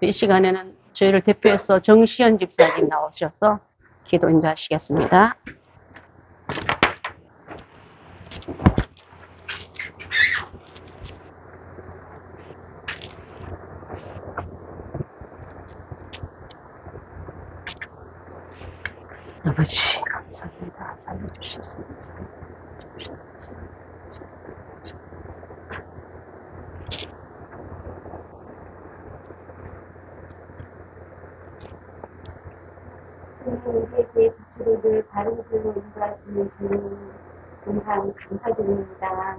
이 시간에는 저희를 대표해서 정시현 집사님 나오셔서 기도 인도하시겠습니다. 아버지 감사합니다. 살려주셨습니다. 우리에게 부츠를 바른 길로 인도하시는 주님 항상 감사드립니다.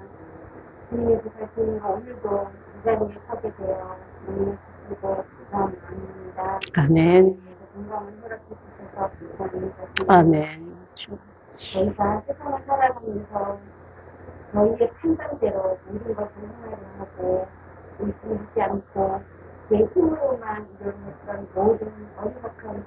주님의 부탁과 오늘도 이 자리에 서게 되어 너무 기쁘고 감사합니다. 아멘. 건강을 허락해 주셔서 감사합니다. 아멘. 저희가 세상을 살아가면서 저희의 판단대로 모든 것을 행하려 하고 의심하지 않고 내 힘으로만 이루어졌던 모든 어리석은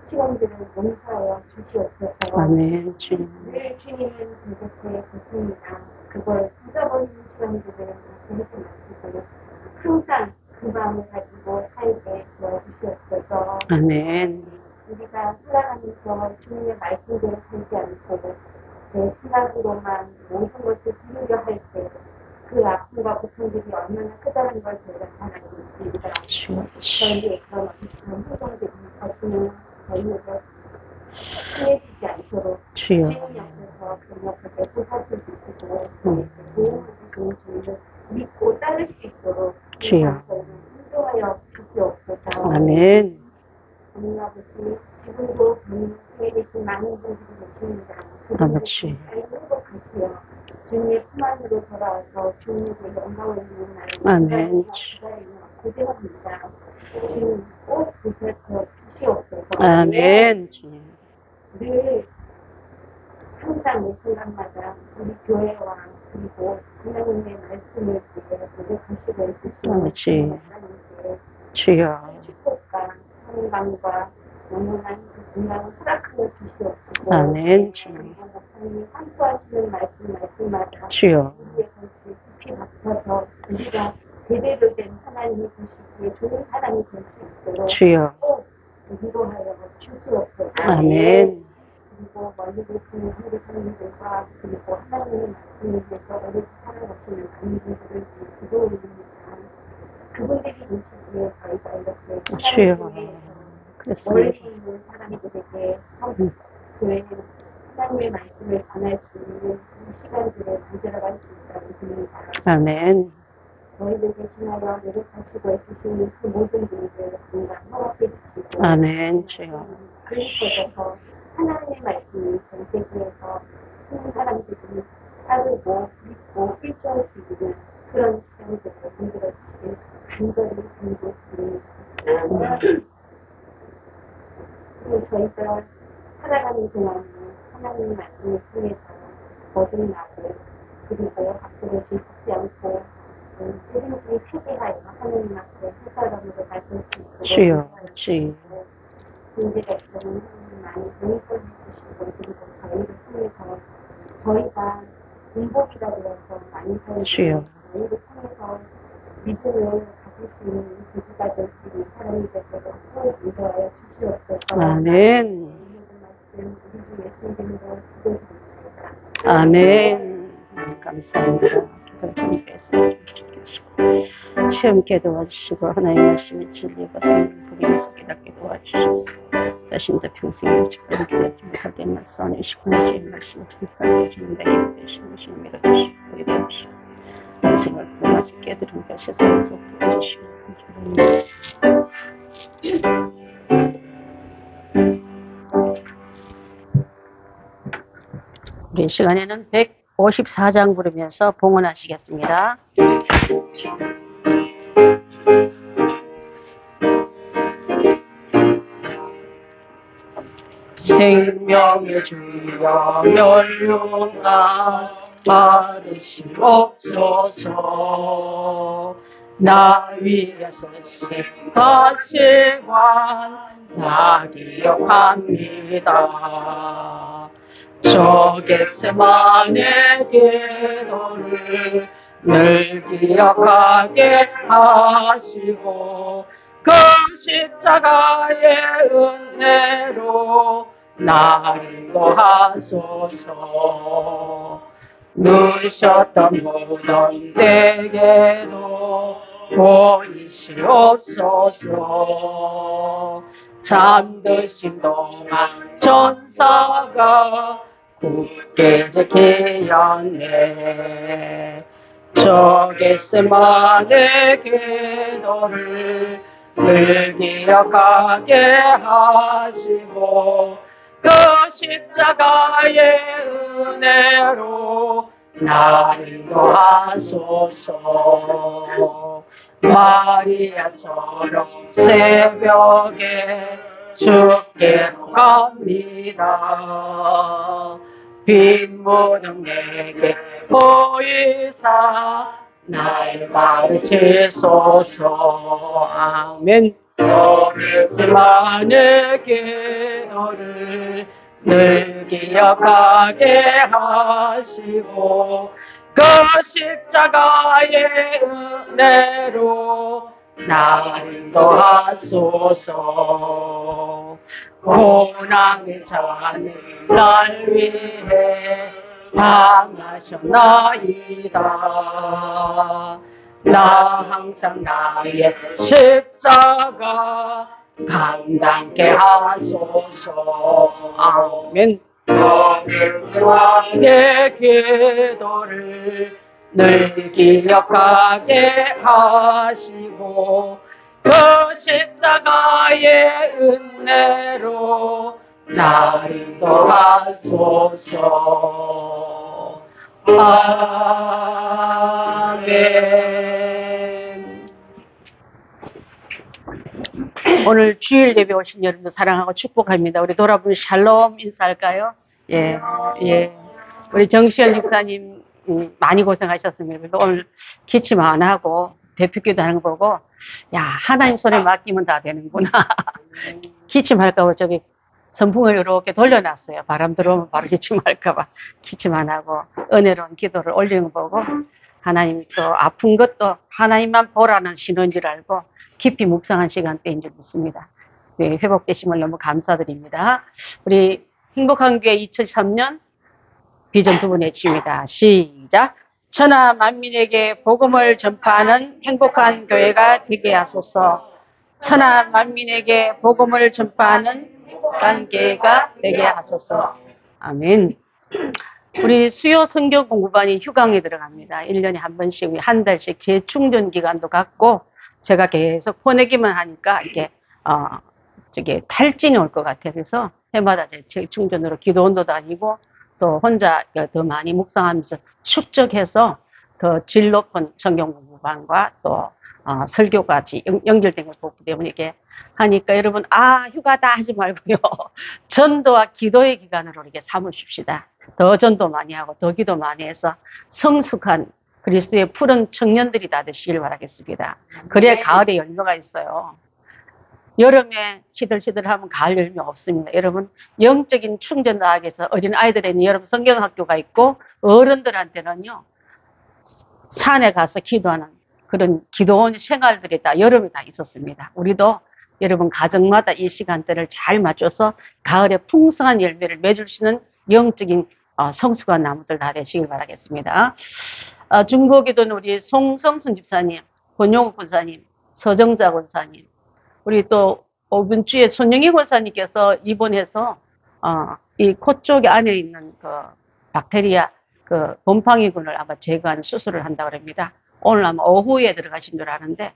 시간들을 용서하여 주시옵소서. 아멘. 주님. 늘 주님은 그곳에 계십니다. 그걸 잊어버리는 시간들을 하지 마시고 항상 그 마음을 가지고 살게 도와주시옵소서. 아멘. 우리가 살아가면서 주님의 말씀대로 살지 않고 내 생각으로만 모든 것을 이루려 할 때 그 아픔과 고통들이 얼마나 크다는 걸 저희가 잘 알고 있습니다. 저희의 그런 어떤 행동들이 다시는 저희에게 심해지지 않도록 주님이 앞에서 강력하게 보살필 수 있고 도움을 주시는 주님을 믿고 따를 수 있도록 저희를 인도하여 주시옵소서. 아멘. 하나님 아버지, 지금도 교회에 계신 많은 분들이 계십니다. 아버지. 행복하시며 주님의 품 안으로 돌아와서 주님에게 영광을 드리는 날을 아멘. 고대합니다. 주님 꼭 보살펴 주시옵소서. 아멘. 주님. 늘 항상 내 순간마다 우리 교회와 그리고 하나님의 말씀을 위해 노력하시고 있으시는 아버지. 주여. 축복과 평강과 영원한 그 건강을 허락하여 주시옵소서. 아멘. 주님. 하나님이 선포하시는 말씀마다 주여. 우리의 것이 깊이 박혀서 우리가 제대로 된 하나님의 보시기에 좋은 사람이 될 수 있도록 주여. 꼭 위로하여 주시옵소서. 아멘. 그리고 멀리 계시는 우리 하나님들과 그리고 하나님의 말씀을 위해서 어렵게 살아가시는 많은 분들을 위해 기도 올립니다. 그분들이 계시기에 저희가 이렇게 주여. 멀리 그렇습니다. 있는 사람들에게 교회는 하나님의 말씀을 전할 수 있는 이 시간들을 만들어갈 수 있다고 듭니다. 아멘. 저희들 대신하여 노력하시고 애쓰시는 그 모든 분들 항상 허락해 주시고 아멘. 주여. 그리스도께서 하나님의 말씀을 전 세계에서 많은 사람들이 따르고 믿고 일치할 수 있는 그런 시간들을 만들어 주시길 간절히 간구드립니다. 그리고 저희가 살아가는 동안에 하나님의 말씀을 통해서 거듭나고 그리고 앞으로 즐기지 않고 세상주의 표기하여 하나님 앞에 회사람으로 나설 수 있도록 주여. 주여. 문제가 있으면 많이 용서해 주시고 그리고 저희를 통해서 저희가 공복이라 되어서 많이 주여. 저희를 통해서 믿음을 가질 수 있는 계기가 될 수 있는 사람이 되도록 꼭 인도하여 주시옵소서. 아멘. 모든 말씀 우리 주 예수님으로 기도드립니다. 아멘. 감사합니다. 기도 주님께서 주시고 체험케 도와주시고 하나님의 말씀의 진리가 생명 복음에서 깨닫게 도와주시옵소서. 자신도 평생 일찍거리 깨닫지 못할 때만 써내시고 주의 말씀을 전할 때 주님과 예배하시고 주님 밀어주시고 위로하시고 인생을 부름하지 깨달은 것이 세상에서 부어주시고 이 시간에는 154장 부르면서 봉헌하시겠습니다. 생명의 주여 멸류관 받으시옵소서. 나 위에 서신 가시관 나 기억합니다. 저 겟세마네 기도를 늘 기억하게 하시고 그 십자가의 은혜로 나를 인도하소서. 누셨던 무덤 내게도 보이시옵소서. 잠드신 동안 천사가 굳게 지키었네. 저 겟세마네 기도를 늘 기억하게 하시고 그 십자가의 은혜로 나를 인도하소서. 마리아처럼 새벽에 주께로 갑니다. 빈 무덤 내게 보이사 날 가르치소서. 아멘. 오늘만의 기도를 늘 기억하게 하시고 그 십자가의 은혜로 나를 인도하소서. 고난의 잔을 날 위해 당하셨나이다. 나 항상 나의 십자가 감당케 하소서. 아멘. 내 기도를 늘 기억하게 하시고 그 십자가의 은혜로 나를 인도하소서. 아멘. 오늘 주일 예배 오신 여러분들 사랑하고 축복합니다. 우리 돌아보면 샬롬 인사할까요? 예, 예. 우리 정시현 집사님 많이 고생하셨습니다. 그래서 오늘 기침 안 하고 대표기도 하는 거 보고 야, 하나님 손에 맡기면 다 되는구나. 기침할까 봐 저기 선풍을 이렇게 돌려놨어요. 바람 들어오면 바로 기침할까 봐 기침 안 하고 은혜로운 기도를 올리는 거 보고 하나님이 또 아픈 것도 하나님만 보라는 신호인 줄 알고 깊이 묵상한 시간대인 줄 믿습니다. 네, 회복되심을 너무 감사드립니다. 우리 행복한 교회 2003년 비전 두 분 외칩니다. 시작. 천하 만민에게 복음을 전파하는 행복한 교회가 되게 하소서. 천하 만민에게 복음을 전파하는 행복한 교회가 되게 하소서. 아멘. 우리 수요 성경 공부반이 휴강에 들어갑니다. 1년에 한 번씩, 한 달씩 재충전 기간도 갖고 제가 계속 보내기만 하니까 이게 저기 탈진이 올 것 같아요. 그래서 해마다 재충전으로 기도원도 다니고 또 혼자 더 많이 묵상하면서 축적해서 더 질 높은 성경 공부반과 또 설교까지 연결된 걸 보기 때문에 이게 하니까 여러분 휴가다 하지 말고요. 전도와 기도의 기간으로 이렇게 삼으십시다. 더 전도 많이 하고 더 기도 많이 해서 성숙한 그리스도의 푸른 청년들이 다 되시길 바라겠습니다. 그래야 가을에 열매가 있어요. 여름에 시들시들하면 가을 열매 없습니다. 여러분 영적인 충전 나학에서 어린 아이들에는 여러분 성경학교가 있고 어른들한테는요 산에 가서 기도하는 그런 기도원 생활들이 다 여름에 다 있었습니다. 우리도 여러분 가정마다 이 시간대를 잘 맞춰서 가을에 풍성한 열매를 맺을 수 있는 영적인 성숙한 나무들 다 되시길 바라겠습니다. 중고기도는 우리 송성순 집사님, 권용욱 권사님, 서정자 권사님, 우리 또 이번 주에 손영희 권사님께서 입원해서 이 코 쪽에 안에 있는 그 박테리아 그 곰팡이균을 아마 제거하는 수술을 한다고 합니다. 오늘 아마 오후에 들어가신 줄 아는데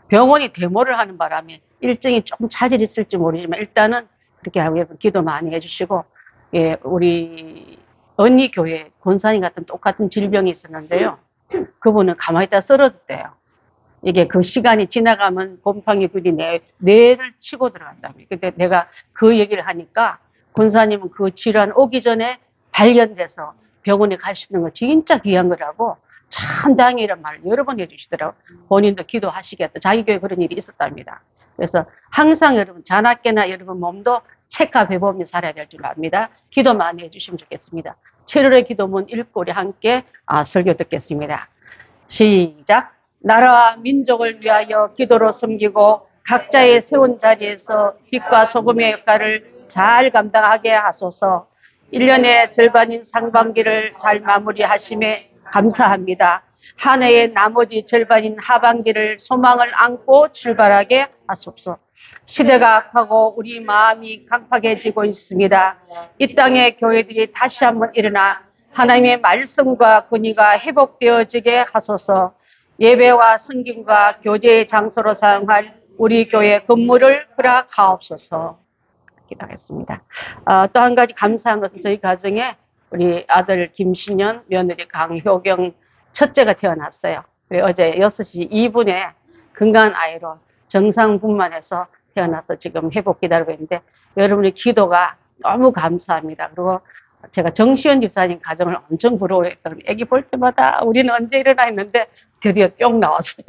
병원이 데모를 하는 바람에 일정이 조금 차질이 있을지 모르지만 일단은 그렇게 하고 여러분 기도 많이 해주시고 예, 우리 언니 교회 권사님 같은 똑같은 질병이 있었는데요. 그분은 가만히 있다 쓰러졌대요. 이게 그 시간이 지나가면 곰팡이균이 뇌를 치고 들어간다며. 근데 내가 그 얘기를 하니까 권사님은 그 질환 오기 전에 발견돼서 병원에 갈 수 있는 거 진짜 귀한 거라고 참 다행이란 말을 여러 번 해주시더라고요. 본인도 기도하시겠다. 자기 교회 그런 일이 있었답니다. 그래서 항상 여러분 자나깨나 여러분 몸도 체크해보며 살아야 될 줄 압니다. 기도 많이 해주시면 좋겠습니다. 7월의 기도문 읽고 우리 함께 설교 듣겠습니다. 시작. 나라와 민족을 위하여 기도로 섬기고 각자의 세운 자리에서 빛과 소금의 역할을 잘 감당하게 하소서. 1년의 절반인 상반기를 잘 마무리하심에 감사합니다. 한 해의 나머지 절반인 하반기를 소망을 안고 출발하게 하소서. 시대가 악하고 우리 마음이 강팍해지고 있습니다. 이 땅의 교회들이 다시 한번 일어나 하나님의 말씀과 권위가 회복되어지게 하소서. 예배와 성김과 교제의 장소로 사용할 우리 교회 건물을 허락하옵소서. 기도하겠습니다. 또 한 가지 감사한 것은 저희 가정에 우리 아들 김신현, 며느리 강효경 첫째가 태어났어요. 어제 6시 2분에 건강한 아이로 정상분만해서 태어나서 지금 회복 기다리고 있는데 여러분의 기도가 너무 감사합니다. 그리고 제가 정시현 집사님 가정을 엄청 부러워했거든요. 애기 볼 때마다 우리는 언제 일어나 했는데 드디어 뿅 나왔어요.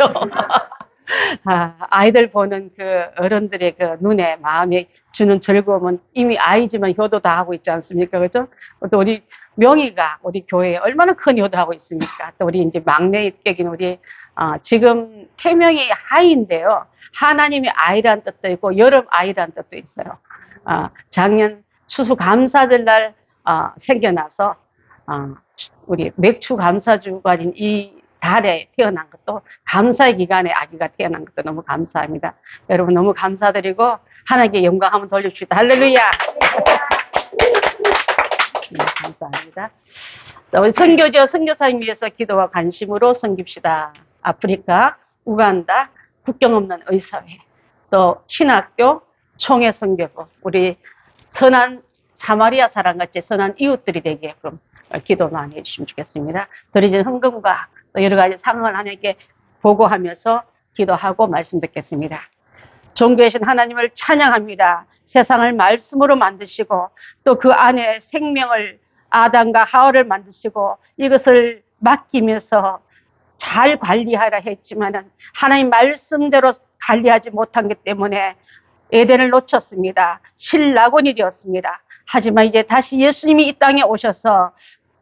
아이들 보는 그 어른들의 그 눈에 마음에 주는 즐거움은 이미 아이지만 효도 다 하고 있지 않습니까? 그죠? 또 우리 명희가 우리 교회에 얼마나 큰 효도하고 있습니까? 또 우리 이제 막내 애긴 우리 지금 태명이 하인데요. 하나님의 아이란 뜻도 있고 여름 아이란 뜻도 있어요. 작년 추수감사절날 생겨나서 우리 맥추감사주간인 이 달에 태어난 것도 감사의 기간에 아기가 태어난 것도 너무 감사합니다. 여러분 너무 감사드리고 하나님께 영광 한번 돌립시다. 할렐루야. 감사합니다. 우리 선교지와 선교사님 위해서 기도와 관심으로 섬깁시다. 아프리카, 우간다, 국경 없는 의사회, 또 신학교, 총회 선교부, 우리 선한 사마리아 사람같이 선한 이웃들이 되게끔 기도 많이 해주시면 좋겠습니다. 드리진 헌금과 또 여러 가지 상황을 하나님께 보고하면서 기도하고 말씀 듣겠습니다. 존귀하신 하나님을 찬양합니다. 세상을 말씀으로 만드시고 또 그 안에 생명을 아담과 하와를 만드시고 이것을 맡기면서 잘 관리하라 했지만은 하나님 말씀대로 관리하지 못한 것 때문에 에덴을 놓쳤습니다. 실낙원이 되었습니다. 하지만 이제 다시 예수님이 이 땅에 오셔서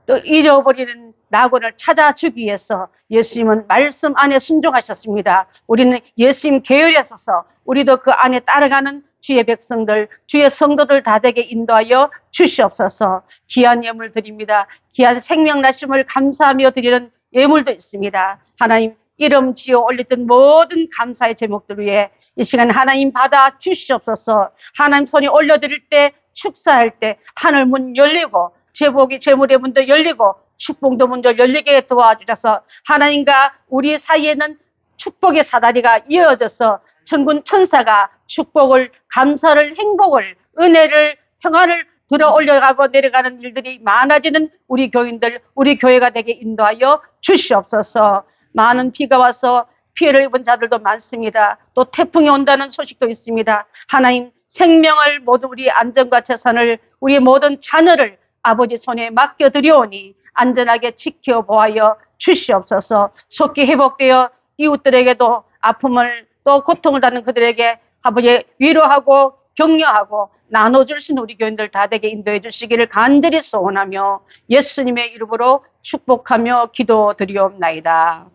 또 잃어버리는 낙원을 찾아주기 위해서 예수님은 말씀 안에 순종하셨습니다. 우리는 예수님 계율에 서서 우리도 그 안에 따라가는 주의 백성들, 주의 성도들 다 되게 인도하여 주시옵소서. 귀한 예물 드립니다. 귀한 생명나심을 감사하며 드리는 예물도 있습니다. 하나님 이름 지어 올렸던 모든 감사의 제목들 위해 이 시간 하나님 받아 주시옵소서. 하나님 손이 올려드릴 때 축사할 때 하늘 문 열리고 제복이 제물의 문도 열리고 축복도 문도 열리게 도와주셔서 하나님과 우리 사이에는 축복의 사다리가 이어져서 천군 천사가 축복을 감사를 행복을 은혜를 평안을 들어 올려가고 내려가는 일들이 많아지는 우리 교인들 우리 교회가 되게 인도하여 주시옵소서. 많은 비가 와서 피해를 입은 자들도 많습니다. 또 태풍이 온다는 소식도 있습니다. 하나님 생명을 모든 우리 안전과 재산을 우리의 모든 자녀를 아버지 손에 맡겨드리오니 안전하게 지켜보아여 주시옵소서. 속히 회복되어 이웃들에게도 아픔을 또 고통을 받는 그들에게 아버지 위로하고 격려하고 나눠줄 수 있는 우리 교인들 다 되게 인도해 주시기를 간절히 소원하며 예수님의 이름으로 축복하며 기도드리옵나이다.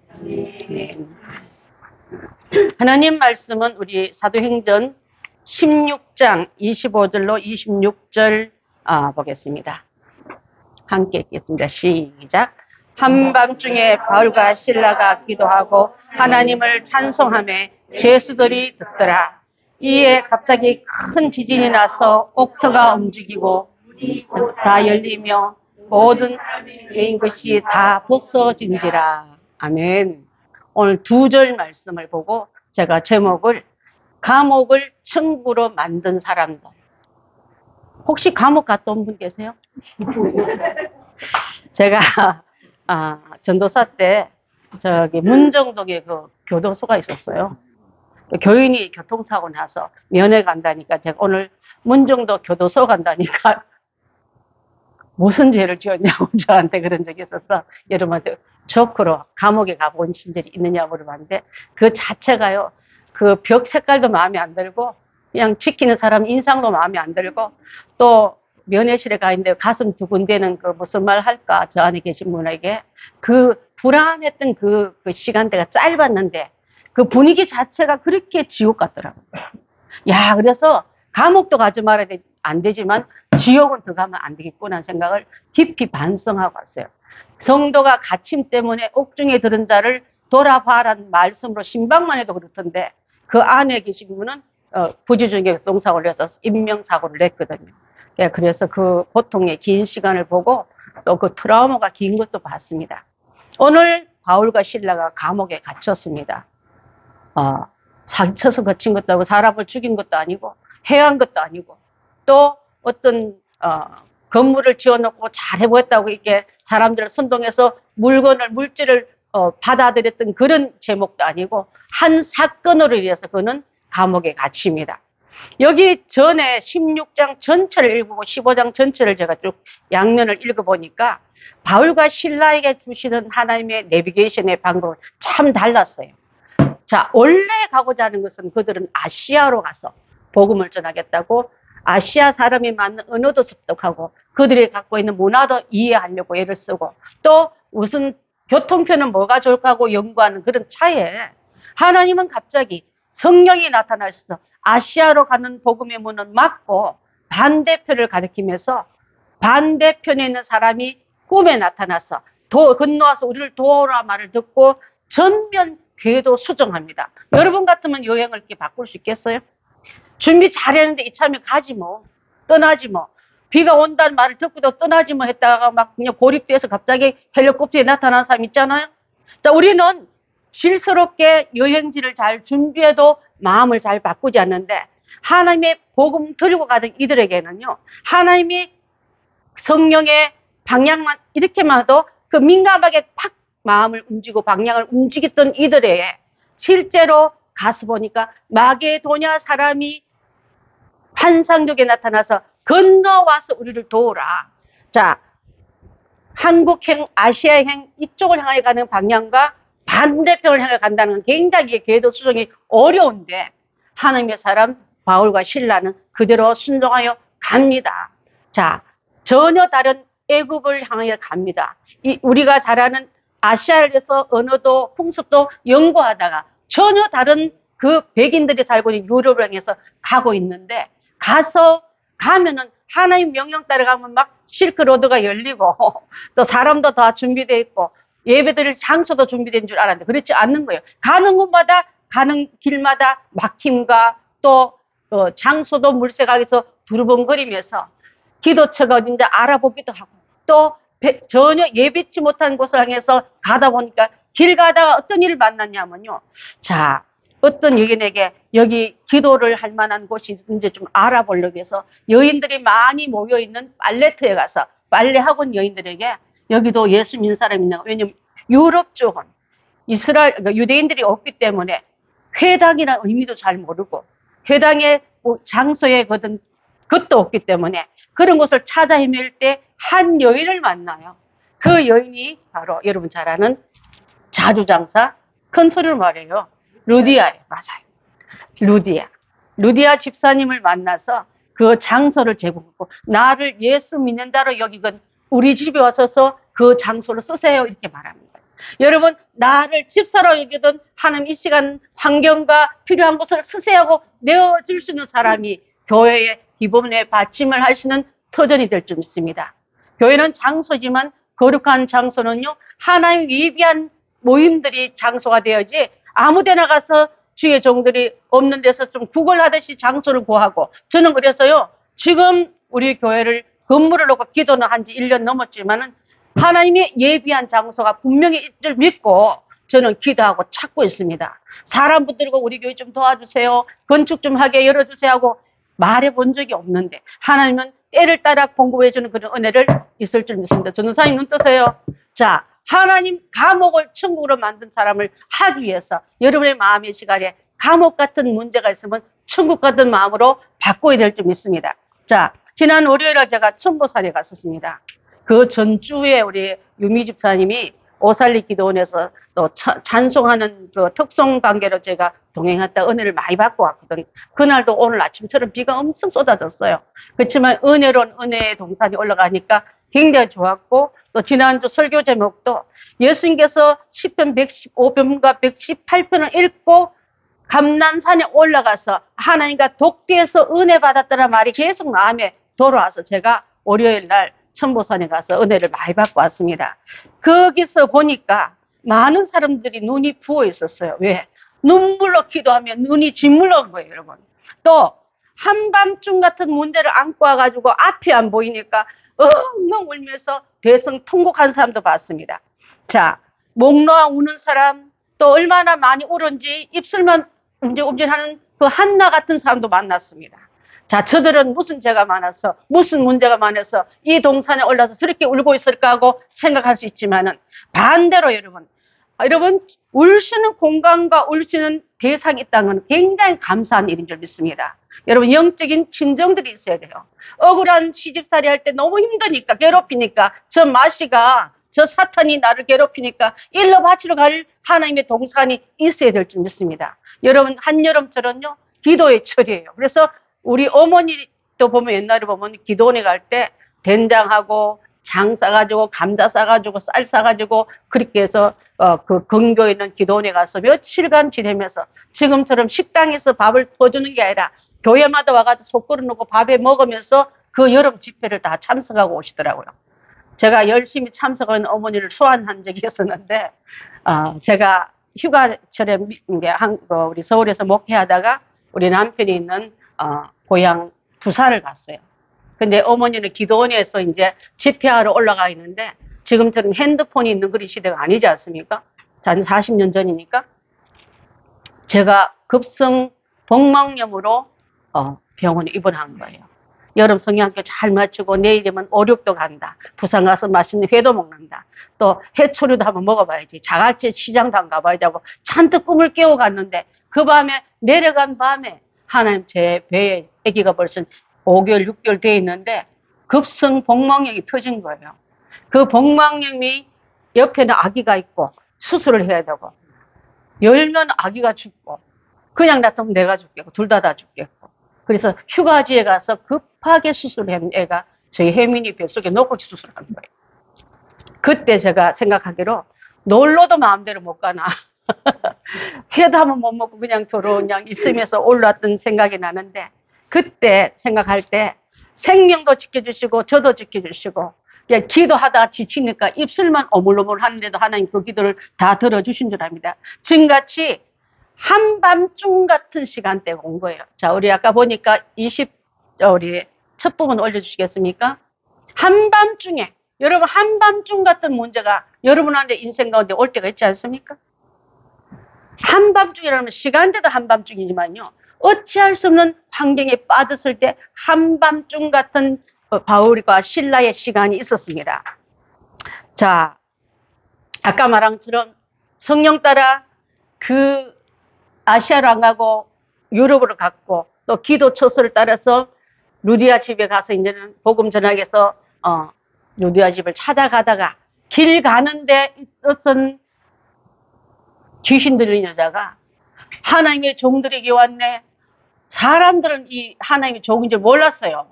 하나님 말씀은 우리 사도행전 16장 25절로 26절 보겠습니다. 함께 읽겠습니다. 시작. 한밤중에 바울과 실라가 기도하고 하나님을 찬송하며 죄수들이 듣더라. 이에 갑자기 큰 지진이 나서 옥토가 움직이고 다 열리며 모든 개인 것이 다 벗어진지라. 아멘. 오늘 2절 말씀을 보고 제가 제목을 감옥을 천국으로 만든 사람들. 혹시 감옥 갔다 온 분 계세요? 제가 전도사 때 저기 문정동에 그 교도소가 있었어요. 교인이 교통사고 나서 면회 간다니까 제가 오늘 문정도 교도소 간다니까 무슨 죄를 지었냐고 저한테 그런 적이 있어서 여러분한테 조크로 감옥에 가본 신절이 있느냐 물어봤는데 그 자체가요. 그 벽 색깔도 마음에 안 들고 그냥 지키는 사람 인상도 마음에 안 들고 또 면회실에 가 있는데 가슴 두근대는 그 무슨 말 할까 저 안에 계신 분에게 그 불안했던 그 시간대가 짧았는데 그 분위기 자체가 그렇게 지옥 같더라고요. 야, 그래서 감옥도 가지 말아야 안 되지만 지옥은 더 가면 안 되겠구나 생각을 깊이 반성하고 왔어요. 성도가 갇힘 때문에 옥중에 들은 자를 돌아봐라는 말씀으로 신방만 해도 그렇던데 그 안에 계신 분은 부지중에 교통사고를 해서 인명사고를 냈거든요. 예, 그래서 그 고통의 긴 시간을 보고 또 그 트라우마가 긴 것도 봤습니다. 오늘 바울과 실라가 감옥에 갇혔습니다. 사기쳐서 갇힌 것도 아니고 사람을 죽인 것도 아니고 해한 것도 아니고 또 어떤 건물을 지어놓고 잘 해보겠다고 이렇게 사람들을 선동해서 물질을 받아들였던 그런 제목도 아니고 한 사건으로 인해서 그는 감옥에 갇힙니다. 여기 전에 16장 전체를 읽고 15장 전체를 제가 쭉 양면을 읽어보니까 바울과 실라에게 주시는 하나님의 내비게이션의 방법은 참 달랐어요. 자, 원래 가고자 하는 것은 그들은 아시아로 가서 복음을 전하겠다고 아시아 사람이 맞는 언어도 습득하고 그들이 갖고 있는 문화도 이해하려고 애를 쓰고 또 무슨 교통편은 뭐가 좋을까 하고 연구하는 그런 차에 하나님은 갑자기 성령이 나타나셔서 아시아로 가는 복음의 문은 막고 반대편을 가리키면서 반대편에 있는 사람이 꿈에 나타나서 건너와서 우리를 도우라 말을 듣고 전면 궤도 수정합니다. 여러분 같으면 여행을 이렇게 바꿀 수 있겠어요? 준비 잘했는데 이참에 가지 뭐. 떠나지 뭐. 비가 온다는 말을 듣고도 떠나지 뭐 했다가 막 그냥 고립돼서 갑자기 헬리콥터에 나타난 사람 있잖아요. 자, 우리는 실스럽게 여행지를 잘 준비해도 마음을 잘 바꾸지 않는데 하나님의 복음 들고 가던 이들에게는요. 하나님이 성령의 방향만 이렇게만 해도 그 민감하게 팍 마음을 움직이고 방향을 움직였던 이들에게 실제로 가서 보니까 마게도냐 사람이 환상적에 나타나서 건너와서 우리를 도우라. 자, 한국행, 아시아행 이쪽을 향해 가는 방향과 반대편을 향해 간다는 건 굉장히 궤도 수정이 어려운데 하나님의 사람 바울과 실라는 그대로 순종하여 갑니다. 자, 전혀 다른 애굽을 향해 갑니다. 우리가 잘 아는 아시아에서 언어도 풍습도 연구하다가 전혀 다른 그 백인들이 살고 있는 유럽을 향해서 가고 있는데 가면은 하나님 명령 따라가면 막 실크로드가 열리고 또 사람도 다 준비되어 있고 예배드릴 장소도 준비된 줄 알았는데 그렇지 않는 거예요. 가는 곳마다 가는 길마다 막힘과 또 장소도 물색하게서 두루번거리면서 기도처가 어딘지 알아보기도 하고 또 전혀 예비치 못한 곳을 향해서 가다 보니까 길 가다가 어떤 일을 만났냐면요. 자, 어떤 여인에게 여기 기도를 할 만한 곳이 있는지 좀 알아보려고 해서 여인들이 많이 모여있는 빨래터에 가서 빨래학원 여인들에게 여기도 예수 믿는 사람이 있나? 왜냐면 유럽 쪽은 그러니까 유대인들이 없기 때문에 회당이라는 의미도 잘 모르고 회당의 장소에 거든 것도 없기 때문에 그런 곳을 찾아 헤맬 때 한 여인을 만나요. 그 여인이 바로 여러분 잘 아는 자주장사 컨트롤 말이에요. 루디아예요. 맞아요. 루디아 집사님을 만나서 그 장소를 제공했고 나를 예수 믿는다로 여기건 우리 집에 와서서 그 장소를 쓰세요. 이렇게 말합니다. 여러분 나를 집사로 여기든 하나님 이 시간 환경과 필요한 곳을 쓰세요 하고 내어줄 수 있는 사람이 교회의 기본의 받침을 할 수 있는 터전이 될 줄 믿습니다. 교회는 장소지만 거룩한 장소는요. 하나님 예비한 모임들이 장소가 되어야지 아무데나 가서 주의 종들이 없는 데서 좀 구걸하듯이 장소를 구하고 저는 그래서요. 지금 우리 교회를 건물을 놓고 기도는 한 지 1년 넘었지만은 하나님이 예비한 장소가 분명히 있을 줄 믿고 저는 기도하고 찾고 있습니다. 사람 붙들고 우리 교회 좀 도와주세요. 건축 좀 하게 열어주세요 하고 말해본 적이 없는데 하나님은 때를 따라 공급해주는 그런 은혜를 있을 줄 믿습니다. 전도사님 눈 뜨세요. 자, 하나님 감옥을 천국으로 만든 사람을 하기 위해서 여러분의 마음의 시간에 감옥 같은 문제가 있으면 천국 같은 마음으로 바꿔야 될 줄 믿습니다. 자, 지난 월요일에 제가 천보산에 갔었습니다. 그 전주에 우리 유미 집사님이 오살리 기도원에서 또 찬송하는 그 특송 관계로 제가 동행했다 은혜를 많이 받고 왔거든. 그날도 오늘 아침처럼 비가 엄청 쏟아졌어요. 그렇지만 은혜로운 은혜의 동산이 올라가니까 굉장히 좋았고, 또 지난주 설교 제목도 예수님께서 시편 115편과 118편을 읽고 감람산에 올라가서 하나님과 독대해서 은혜 받았다는 말이 계속 마음에 돌아와서 제가 월요일 날 천보산에 가서 은혜를 많이 받고 왔습니다. 거기서 보니까 많은 사람들이 눈이 부어 있었어요. 왜? 눈물로 기도하면 눈이 짓물러 온 거예요, 여러분. 또 한밤중 같은 문제를 안고 와가지고 앞이 안 보이니까 엉엉 울면서 대성 통곡한 사람도 봤습니다. 자, 목 놓아 우는 사람, 또 얼마나 많이 울은지 입술만 움직임하는 그 한나 같은 사람도 만났습니다. 자, 저들은 무슨 죄가 많아서, 무슨 문제가 많아서 이 동산에 올라서 저렇게 울고 있을까 하고 생각할 수 있지만은, 반대로 여러분, 울시는 공간과 울시는 대상이 있다는 건 굉장히 감사한 일인 줄 믿습니다. 여러분, 영적인 친정들이 있어야 돼요. 억울한 시집살이 할 때 너무 힘드니까, 괴롭히니까, 저 마씨가, 저 사탄이 나를 괴롭히니까 일러 바치러 갈 하나님의 동산이 있어야 될 줄 믿습니다. 여러분, 한여름철은요, 기도의 철이에요. 그래서 우리 어머니도 보면 옛날에 보면 기도원에 갈 때 된장하고 장 싸가지고 감자 싸가지고 쌀 싸가지고 그렇게 해서 그 근교에 있는 기도원에 가서 며칠간 지내면서 지금처럼 식당에서 밥을 퍼주는 게 아니라 교회마다 와가지고 속 끓여놓고 밥에 먹으면서 그 여름 집회를 다 참석하고 오시더라고요. 제가 열심히 참석한 어머니를 소환한 적이 있었는데 제가 휴가철에 우리 서울에서 목회하다가 우리 남편이 있는 고향 부산을 갔어요. 근데 어머니는 기도원에서 이제 집회하러 올라가 있는데 지금처럼 핸드폰이 있는 그런 시대가 아니지 않습니까? 한 40년 전이니까. 제가 급성 복막염으로 병원에 입원한 거예요. 여름 성형학교 잘 마치고 내일이면 5, 6도 간다. 부산 가서 맛있는 회도 먹는다. 또 해초류도 한번 먹어봐야지. 자갈치 시장도 한번 가봐야지 하고 잔뜩 꿈을 깨워 갔는데 그 밤에 내려간 밤에 하나님 제 배에 아기가 벌써 5개월, 6개월 돼 있는데 급성 복막염이 터진 거예요. 그 복막염이 옆에는 아기가 있고 수술을 해야 되고 열면 아기가 죽고 그냥 놔두면 내가 죽겠고 둘 다 죽겠고 그래서 휴가지에 가서 급하게 수술한 애가 저희 혜민이 뱃속에 넣고 수술한 거예요. 그때 제가 생각하기로 놀러도 마음대로 못 가나 회도 한번 못 먹고 그냥 있으면서 올랐던 생각이 나는데 그때 생각할 때 생명도 지켜주시고 저도 지켜주시고 기도하다가 지치니까 입술만 오물오물 하는데도 하나님 그 기도를 다 들어주신 줄 압니다. 지금같이 한밤중 같은 시간대가 온 거예요. 자, 우리 아까 보니까 우리 첫 부분 올려주시겠습니까? 한밤중에 여러분 한밤중 같은 문제가 여러분한테 인생 가운데 올 때가 있지 않습니까? 한밤중이라면 시간대도 한밤중이지만요. 어찌할 수 없는 환경에 빠졌을 때 한밤중 같은 바울과 실라의 시간이 있었습니다. 자, 아까 말한 것처럼 성령 따라 그 아시아로 안 가고 유럽으로 갔고 또 기도 처소를 따라서 루디아 집에 가서 이제는 복음 전하기 위해서 루디아 집을 찾아가다가 길 가는데 어떤 귀신 들린 여자가 하나님의 종들에게 왔네. 사람들은 이 하나님의 종인 줄 몰랐어요.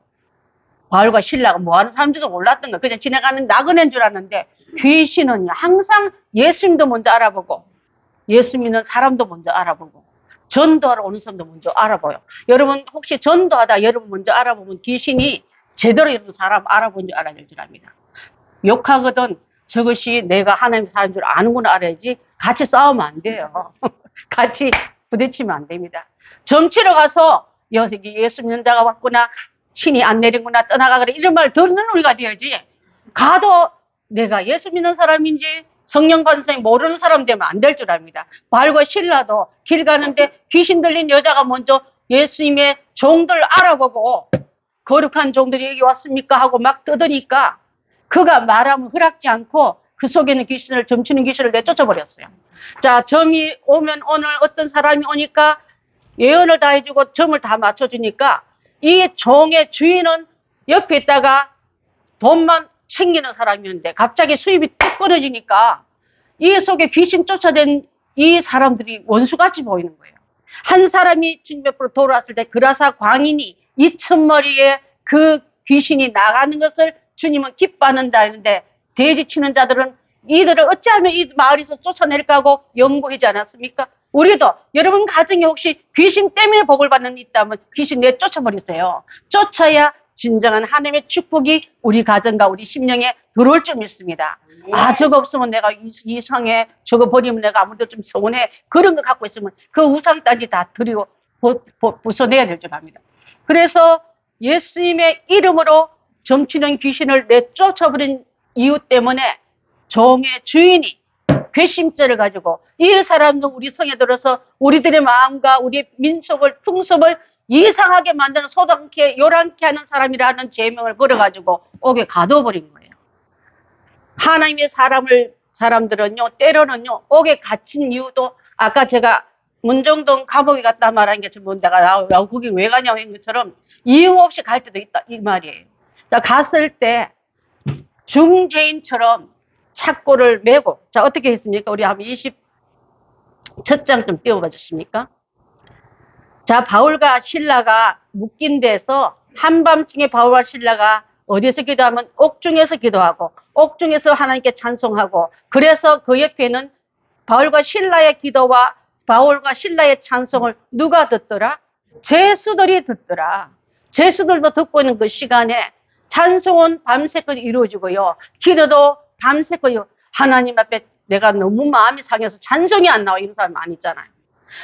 바울과 실라가 뭐하는 사람들도 몰랐던 거. 그냥 지나가는 나그네인 줄 알았는데 귀신은 항상 예수님도 먼저 알아보고 예수 믿는 사람도 먼저 알아보고 전도하러 오는 사람도 먼저 알아봐요. 여러분 혹시 전도하다 여러분 먼저 알아보면 귀신이 제대로 이런 사람 알아본 줄 알아야 될 줄 압니다. 욕하거든 저것이 내가 하나님 사람인 줄 아는구나 알아야지 같이 싸우면 안 돼요. 같이 부딪히면 안 됩니다. 점치러 가서 여기 예수 믿는 자가 왔구나 신이 안 내린구나 떠나가거라 이런 말 듣는 우리가 돼야지 가도 내가 예수 믿는 사람인지 성령 받은 사람이 모르는 사람 되면 안 될 줄 압니다. 바울과 실라도 길 가는데 귀신 들린 여자가 먼저 예수님의 종들 알아보고 거룩한 종들이 여기 왔습니까 하고 막 떠드니까 그가 말하면 허락지 않고 그 속에 있는 귀신을 점치는 귀신을 내쫓아 버렸어요. 자, 점이 오면 오늘 어떤 사람이 오니까 예언을 다 해주고 점을 다 맞춰주니까 이 종의 주인은 옆에 있다가 돈만 챙기는 사람이었는데 갑자기 수입이 뚝 끊어지니까 이 속에 귀신 쫓아낸 이 사람들이 원수같이 보이는 거예요. 한 사람이 주님 앞으로 돌아왔을 때 그라사 광인이 2,000마리의 그 귀신이 나가는 것을 주님은 기뻐한다 했는데 돼지 치는 자들은 이들을 어찌하면 이 마을에서 쫓아낼까 하고 연구하지 않았습니까? 우리도 여러분 가정에 혹시 귀신 때문에 복을 받는 일 있다면 귀신 내쫓아버리세요. 쫓아야 진정한 하나님의 축복이 우리 가정과 우리 심령에 들어올 줄 믿습니다. 아, 저거 없으면 내가 이상해. 저거 버리면 내가 아무래도 좀 서운해. 그런 거 갖고 있으면 그 우상까지 다 드리고 부숴내야 될 줄 압니다. 그래서 예수님의 이름으로 점치는 귀신을 내쫓아버린 이유 때문에 종의 주인이 괘씸죄를 가지고 이 사람도 우리 성에 들어서 우리들의 마음과 우리의 민속을 풍습을 이상하게 만드는 소단케 요란케 하는 사람이라는 죄명을 걸어가지고 옥에 가둬버린 거예요. 하나님의 사람들은요 때로는요 옥에 갇힌 이유도 아까 제가 문정동 감옥에 갔다 말한 게 전부 내가 거기 왜 가냐고 한 것처럼 이유 없이 갈 때도 있다 이 말이에요. 갔을 때 중죄인처럼 착고를 메고 자 어떻게 했습니까? 우리 한번 27장 좀 띄워봐 주십니까? 자 바울과 실라가 묶인 데서 한밤중에 바울과 실라가 어디서 기도하면 옥중에서 기도하고 옥중에서 하나님께 찬송하고 그래서 그 옆에는 바울과 실라의 기도와 바울과 실라의 찬송을 누가 듣더라? 제수들이 듣더라. 제수들도 듣고 있는 그 시간에 찬송은 밤새껏 이루어지고요. 기도도 밤새껏 하나님 앞에 내가 너무 마음이 상해서 찬송이 안 나와 이런 사람 많이 있잖아요.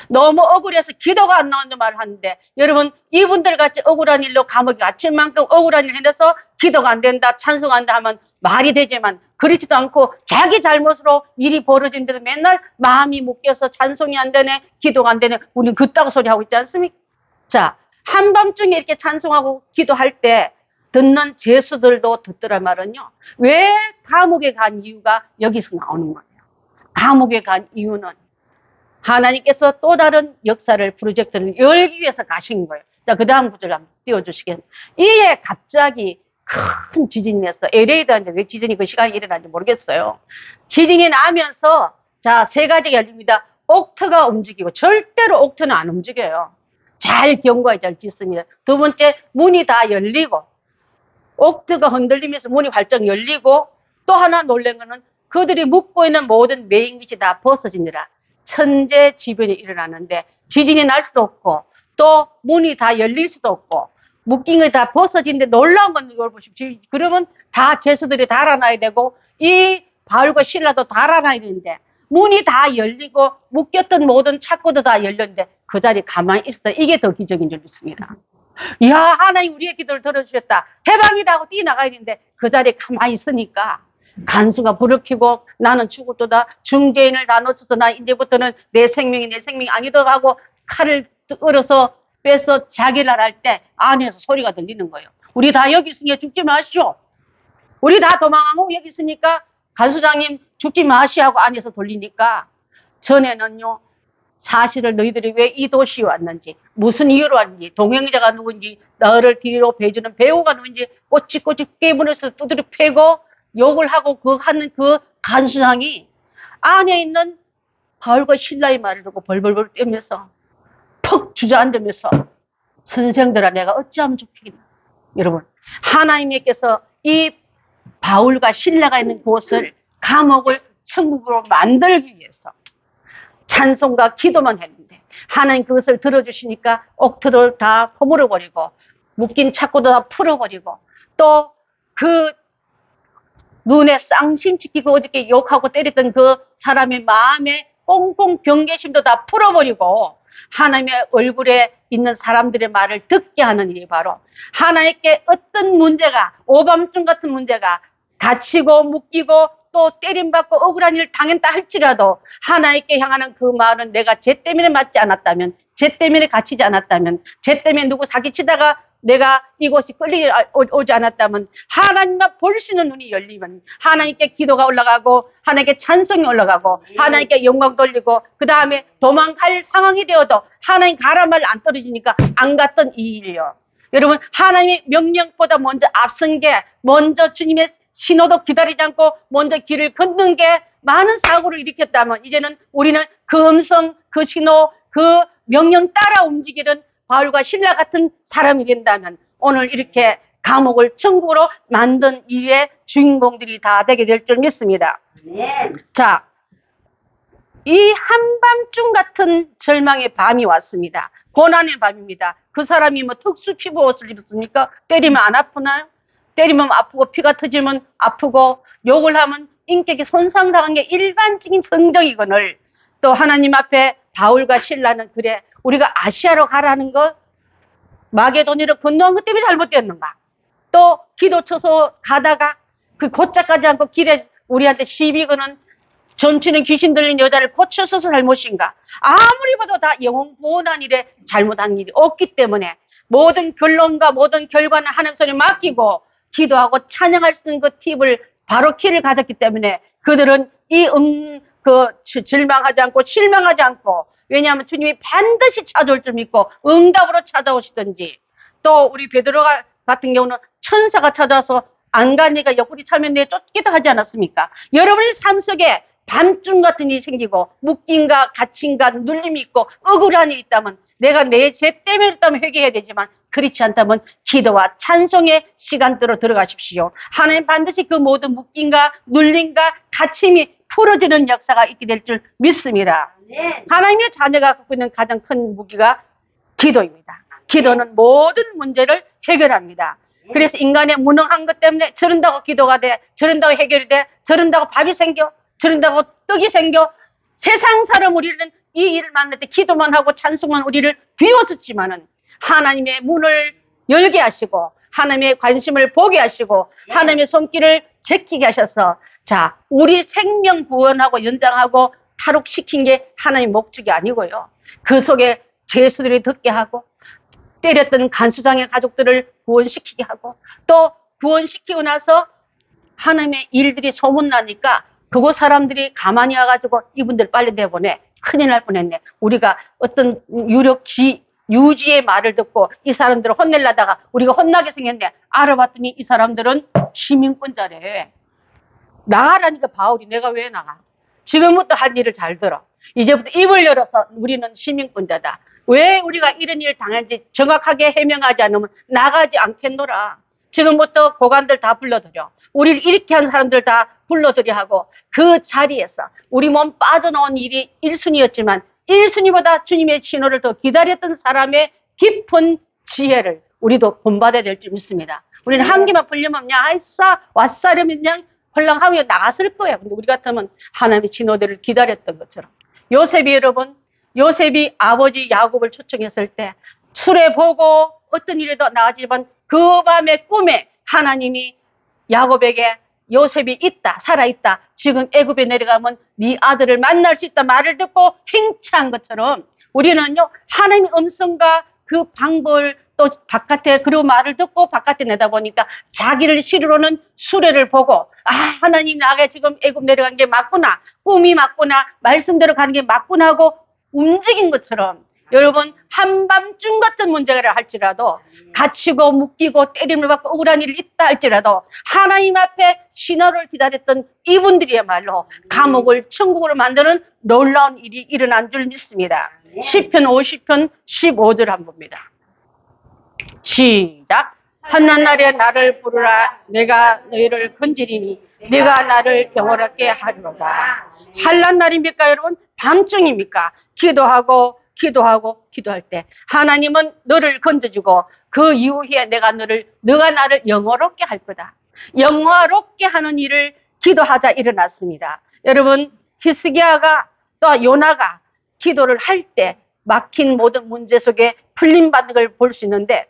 너무 억울해서 기도가 안 나온다는 말을 하는데 여러분 이분들 같이 억울한 일로 감옥에 갇힐 만큼 억울한 일 해서 기도가 안 된다 찬송 안 된다 하면 말이 되지만 그렇지도 않고 자기 잘못으로 일이 벌어진데도 맨날 마음이 묶여서 찬송이 안 되네 기도가 안 되네 우리는 그따구 소리 하고 있지 않습니까? 자 한밤중에 이렇게 찬송하고 기도할 때 듣는 제수들도 듣더라 말은요 왜 감옥에 간 이유가 여기서 나오는 거예요. 감옥에 간 이유는 하나님께서 또 다른 역사를 프로젝트를 열기 위해서 가신 거예요. 자, 그 다음 구절 한번 띄워주시겠어요? 이에 갑자기 큰 지진이 났어. LA도 하는데 왜 지진이 그 시간에 일어나는지 모르겠어요. 지진이 나면서 자, 세 가지가 열립니다. 옥트가 움직이고 절대로 옥트는 안 움직여요. 잘 경고해 잘 짓습니다. 두 번째 문이 다 열리고 옥트가 흔들리면서 문이 활짝 열리고 또 하나 놀란 거는 그들이 묶고 있는 모든 매인 것이 다 벗어지니라. 천재지변이 일어나는데 지진이 날 수도 없고 또 문이 다 열릴 수도 없고 묶인 게 다 벗어지는데 놀라운 건 이걸 보십시오. 그러면 다 제수들이 달아나야 되고 이 바울과 실라도 달아나야 되는데 문이 다 열리고 묶였던 모든 창고도 다 열렸는데 그 자리에 가만히 있었다. 이게 더 기적인 줄 믿습니다. 이야 하나님 우리의 기도를 들어주셨다. 해방이다 하고 뛰어나가야 되는데 그 자리에 가만히 있으니까 간수가 불을 켜고 나는 죽었도다. 중죄인을 다 놓쳐서 나 이제부터는 내 생명이 아니더 하고 칼을 끌어서 빼서 자기를 할 때 안에서 소리가 들리는 거예요. 우리 다 여기 있으니까 죽지 마시오. 우리 다 도망하고 여기 있으니까 간수장님 죽지 마시하고 안에서 돌리니까 전에는요. 사실을 너희들이 왜 이 도시에 왔는지 무슨 이유로 왔는지 동행자가 누군지 너를 뒤로 배주는 배우가 누군지 꼬치꼬치 깨물어서 두드려 패고 욕을 하고 하는 그 간수장이 안에 있는 바울과 실라의 말을 듣고 벌벌벌 떨면서 퍽 주저앉으면서 선생들아 내가 어찌하면 좋겠나. 여러분 하나님께서 이 바울과 실라가 있는 곳을 감옥을 천국으로 만들기 위해서 찬송과 기도만 했는데 하나님 그것을 들어주시니까 옥토를 다 허물어버리고 묶인 착고도 다 풀어버리고 또 그 눈에 쌍심 찍히고 어저께 욕하고 때렸던 그 사람의 마음에 꽁꽁 경계심도 다 풀어버리고 하나님의 얼굴에 있는 사람들의 말을 듣게 하는 일이 바로 하나님께 어떤 문제가 오밤중 같은 문제가 다치고 묶이고 또 때림받고 억울한 일을 당했다 할지라도 하나님께 향하는 그 마을은 내가 죄 때문에 맞지 않았다면 죄 때문에 갇히지 않았다면 죄 때문에 누구 사기치다가 내가 이곳이 끌려오지 않았다면 하나님만 볼 수 있는 눈이 열리면 하나님께 기도가 올라가고 하나님께 찬송이 올라가고 하나님께 영광 돌리고 그 다음에 도망갈 상황이 되어도 하나님 가란 말 안 떨어지니까 안 갔던 이 일이요. 여러분 하나님의 명령보다 먼저 앞선 게 먼저 주님의 신호도 기다리지 않고 먼저 길을 걷는 게 많은 사고를 일으켰다면 이제는 우리는 그 음성, 그 신호, 그 명령 따라 움직이는 바울과 실라 같은 사람이 된다면 오늘 이렇게 감옥을 천국으로 만든 일의 주인공들이 다 되게 될 줄 믿습니다. 자, 이 한밤중 같은 절망의 밤이 왔습니다. 고난의 밤입니다. 그 사람이 뭐 특수 피부 옷을 입었습니까? 때리면 안 아프나요? 때리면 아프고 피가 터지면 아프고 욕을 하면 인격이 손상당한 게 일반적인 성정이거늘 또 하나님 앞에 바울과 실라는 그래 우리가 아시아로 가라는 거 마게도니를 건너온 것 때문에 잘못되었는가? 또 기도 쳐서 가다가 그 곧자 가지 않고 길에 우리한테 시비 거는 점치는 귀신 들린 여자를 고쳐서서 잘못인가? 아무리 봐도 다 영혼 구원한 일에 잘못한 일이 없기 때문에 모든 결론과 모든 결과는 하나님 손에 맡기고 기도하고 찬양할 수 있는 그 팁을 바로 키를 가졌기 때문에 그들은 이 절망하지 않고 실망하지 않고 왜냐하면 주님이 반드시 찾아올 줄 믿고 응답으로 찾아오시든지 또 우리 베드로 같은 경우는 천사가 찾아와서 안 가니까 옆구리 차면 내 쫓기도 하지 않았습니까? 여러분의 삶 속에 밤중 같은 일이 생기고 묶임과 갇힘과 눌림이 있고 억울한 일이 있다면 내가 내 죄 때문에 있다면 회개해야 되지만 그렇지 않다면 기도와 찬송의 시간대로 들어가십시오. 하나님 반드시 그 모든 묶임과 눌림과 갇힘이 풀어지는 역사가 있게 될 줄 믿습니다. 하나님의 자녀가 갖고 있는 가장 큰 무기가 기도입니다. 기도는 모든 문제를 해결합니다. 그래서 인간의 무능한 것 때문에 저런다고 기도가 돼, 저런다고 해결이 돼, 저런다고 밥이 생겨, 저런다고 떡이 생겨. 세상 사람 우리는 이 일을 만날 때 기도만 하고 찬송만 우리를 비워줬지만은 하나님의 문을 열게 하시고 하나님의 관심을 보게 하시고 하나님의 손길을 제끼게 하셔서 자 우리 생명 구원하고 연장하고 탈옥시킨 게 하나님의 목적이 아니고요. 그 속에 죄수들이 듣게 하고 때렸던 간수장의 가족들을 구원시키게 하고 또 구원시키고 나서 하나님의 일들이 소문나니까 그곳 사람들이 가만히 와가지고 이분들 빨리 내보내. 큰일 날 뻔했네. 우리가 어떤 유지의 말을 듣고 이 사람들을 혼내려다가 우리가 혼나게 생겼네. 알아봤더니 이 사람들은 시민권자래. 나가라니까 바울이 내가 왜 나가? 지금부터 한 일을 잘 들어. 이제부터 입을 열어서 우리는 시민권자다. 왜 우리가 이런 일을 당한지 정확하게 해명하지 않으면 나가지 않겠노라. 지금부터 고관들 다 불러들여. 우리를 이렇게 한 사람들 다 불러들여 하고 그 자리에서 우리 몸 빠져나온 일이 1순위였지만 1순위보다 주님의 신호를 더 기다렸던 사람의 깊은 지혜를 우리도 본받아야 될 줄 믿습니다. 우리는 한 개만 풀려면 그냥 아이싸 왔사려면 그냥 헐렁하며 나갔을 거예요. 근데 우리 같으면 하나님의 신호들을 기다렸던 것처럼. 요셉이 여러분, 요셉이 아버지 야곱을 초청했을 때 술에 보고 어떤 일에도 나가지만 그 밤의 꿈에 하나님이 야곱에게 요셉이 있다, 살아있다. 지금 애굽에 내려가면 네 아들을 만날 수 있다 말을 듣고 행차한 것처럼 우리는요 하나님의 음성과 그 방법을 또 바깥에 그리고 말을 듣고 바깥에 내다보니까 자기를 시르로는 수레를 보고 아 하나님 나에게 지금 애굽 내려간 게 맞구나, 꿈이 맞구나, 말씀대로 가는 게 맞구나 하고 움직인 것처럼 여러분 한밤중 같은 문제가 할지라도 갇히고 묶이고 때림을 받고 억울한 일이 있다 할지라도 하나님 앞에 신호를 기다렸던 이분들이야말로 감옥을 천국으로 만드는 놀라운 일이 일어난 줄 믿습니다. 시편 50편 15절 한번 봅니다. 시작. 한낮날에 나를 부르라. 내가 너희를 건지리니 내가 나를 영원하게 하리로다. 한낮날입니까 여러분? 밤중입니까? 기도할 때 하나님은 너를 건져주고 그 이후에 너가 나를 영화롭게 할 거다. 영화롭게 하는 일을 기도하자 일어났습니다. 여러분 히스기야가 또 요나가 기도를 할 때 막힌 모든 문제 속에 풀림받는 걸 볼 수 있는데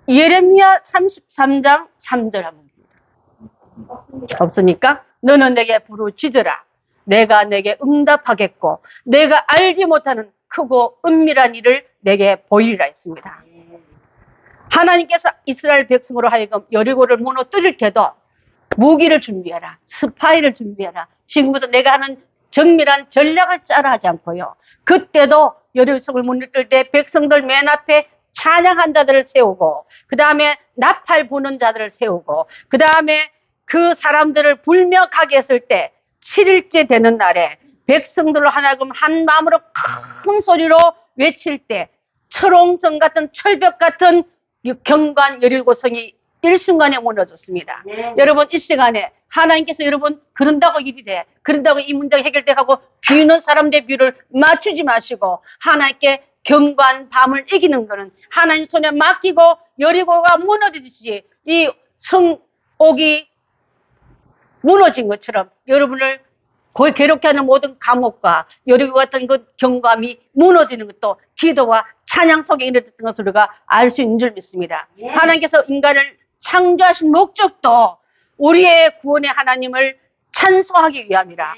예레미야 33장 3절 한번 봅니다. 없습니까? 너는 내게 부르짖으라. 내가 내게 응답하겠고 내가 알지 못하는 크고 은밀한 일을 내게 보이리라 했습니다. 하나님께서 이스라엘 백성으로 하여금 여리고를 무너뜨릴 때도 무기를 준비해라. 스파이를 준비해라. 지금부터 내가 하는 정밀한 전략을 짜라 하지 않고요. 그때도 여리고성을 무너뜨릴 때 백성들 맨 앞에 찬양한 자들을 세우고 그 다음에 나팔 부는 자들을 세우고 그 다음에 그 사람들을 불명하게 했을 때 7일째 되는 날에 백성들로 하나금 한 마음으로 큰 소리로 외칠 때 철옹성 같은 철벽 같은 경관 17성이 일순간에 무너졌습니다. 네. 여러분 이 시간에 하나님께서 여러분 그런다고 일이 돼, 그런다고 이 문제가 해결돼 하고 비유는 사람 대 비유를 맞추지 마시고 하나님께 경관 밤을 이기는 것은 하나님 손에 맡기고 여리고가 무너지듯이 이 성옥이 무너진 것처럼 여러분을 거의 괴롭게 하는 모든 감옥과 여리고 같은 그 경감이 무너지는 것도 기도와 찬양 속에 이르렀던 것을 우리가 알 수 있는 줄 믿습니다. 네. 하나님께서 인간을 창조하신 목적도 우리의 구원의 하나님을 찬송하기 위함이라.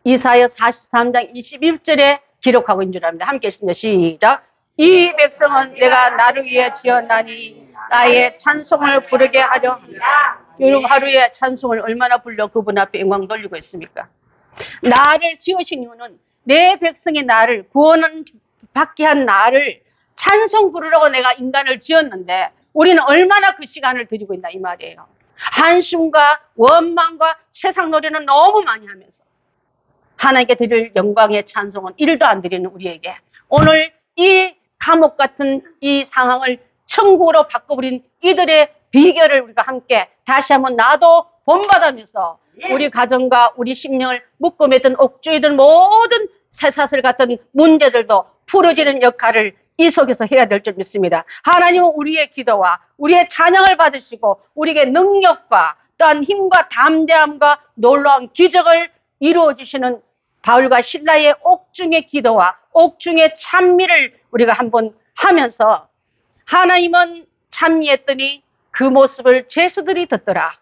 이사야 43장 21절에 기록하고 있는 줄 압니다. 함께 읽습니다. 시작. 이 백성은 내가 나를 위해 지었나니 나의 찬송을 부르게 하려 합니다. 여러분 하루에 찬송을 얼마나 불러 그분 앞에 영광 돌리고 있습니까? 나를 지으신 이유는 내 백성의 나를 구원을 받게 한 나를 찬송 부르라고 내가 인간을 지었는데 우리는 얼마나 그 시간을 드리고 있나 이 말이에요. 한숨과 원망과 세상 노래는 너무 많이 하면서 하나님께 드릴 영광의 찬송은 1도 안 드리는 우리에게 오늘 이 감옥 같은 이 상황을 천국으로 바꿔버린 이들의 비결을 우리가 함께 다시 한번 나도 본받으면서 우리 가정과 우리 심령을 묶고 맺은 옥주이들 모든 쇠사슬 같은 문제들도 풀어지는 역할을 이 속에서 해야 될 줄 믿습니다. 하나님은 우리의 기도와 우리의 찬양을 받으시고 우리에게 능력과 또한 힘과 담대함과 놀라운 기적을 이루어 주시는 바울과 실라의 옥중의 기도와 옥중의 찬미를 우리가 한번 하면서 하나님은 찬미했더니 그 모습을 제수들이 듣더라.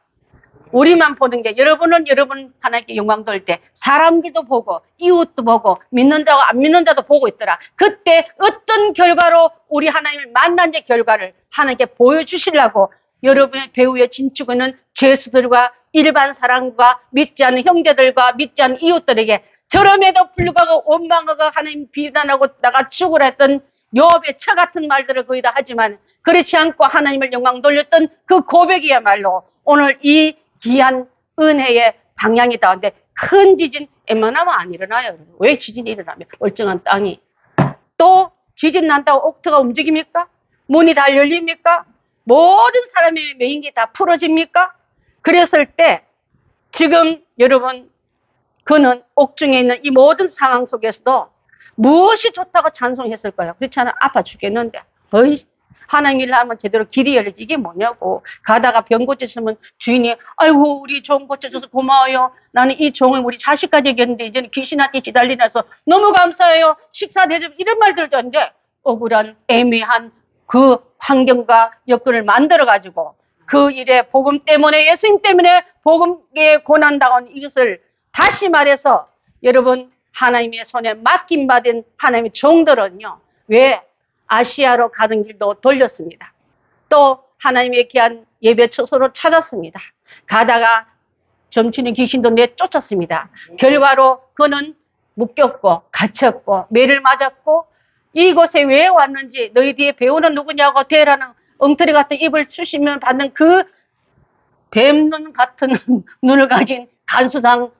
우리만 보는 게 여러분은 여러분 하나님께 영광 돌 때 사람들도 보고 이웃도 보고 믿는 자와 안 믿는 자도 보고 있더라. 그때 어떤 결과로 우리 하나님을 만난 제 결과를 하나님께 보여주시려고 여러분의 배후에 진축하는 죄수들과 일반 사람과 믿지 않는 형제들과 믿지 않는 이웃들에게 저럼에도 불구하고 원망하고 하나님 비난하고 나가 죽으라 했던 욥의 처 같은 말들을 거의 다 하지만 그렇지 않고 하나님을 영광 돌렸던 그 고백이야말로 오늘 이 귀한 은혜의 방향이 다운데 큰 지진 웬만하면 안 일어나요. 왜 지진이 일어나면 멀쩡한 땅이 또 지진 난다고 옥토가 움직입니까? 문이 다 열립니까? 모든 사람의 메인기 다 풀어집니까? 그랬을 때 지금 여러분 그는 옥중에 있는 이 모든 상황 속에서도 무엇이 좋다고 찬송했을까요? 그렇지 않아 아파 죽겠는데 어이 하나님 일 하면 제대로 길이 열리지 이게 뭐냐고. 가다가 병 고쳐주면 주인이 아이고 우리 종 고쳐줘서 고마워요. 나는 이 종을 우리 자식까지 얘기했는데 이제는 귀신한테 시달리나서 너무 감사해요. 식사 대접 이런 말들도 하는데 억울한 애매한 그 환경과 여건을 만들어가지고 그 일에 복음 때문에 예수님 때문에 복음에 고난당한 이것을 다시 말해서 여러분 하나님의 손에 맡김받은 하나님의 종들은요. 왜? 아시아로 가는 길도 돌렸습니다. 또 하나님의 귀한 예배 처소로 찾았습니다. 가다가 점치는 귀신도 내쫓았습니다. 결과로 그는 묶였고 갇혔고 매를 맞았고 이곳에 왜 왔는지 너희 뒤에 배우는 누구냐고 대라는 엉터리 같은 입을 추시면 받는 그 뱀눈 같은 눈을 가진 간수당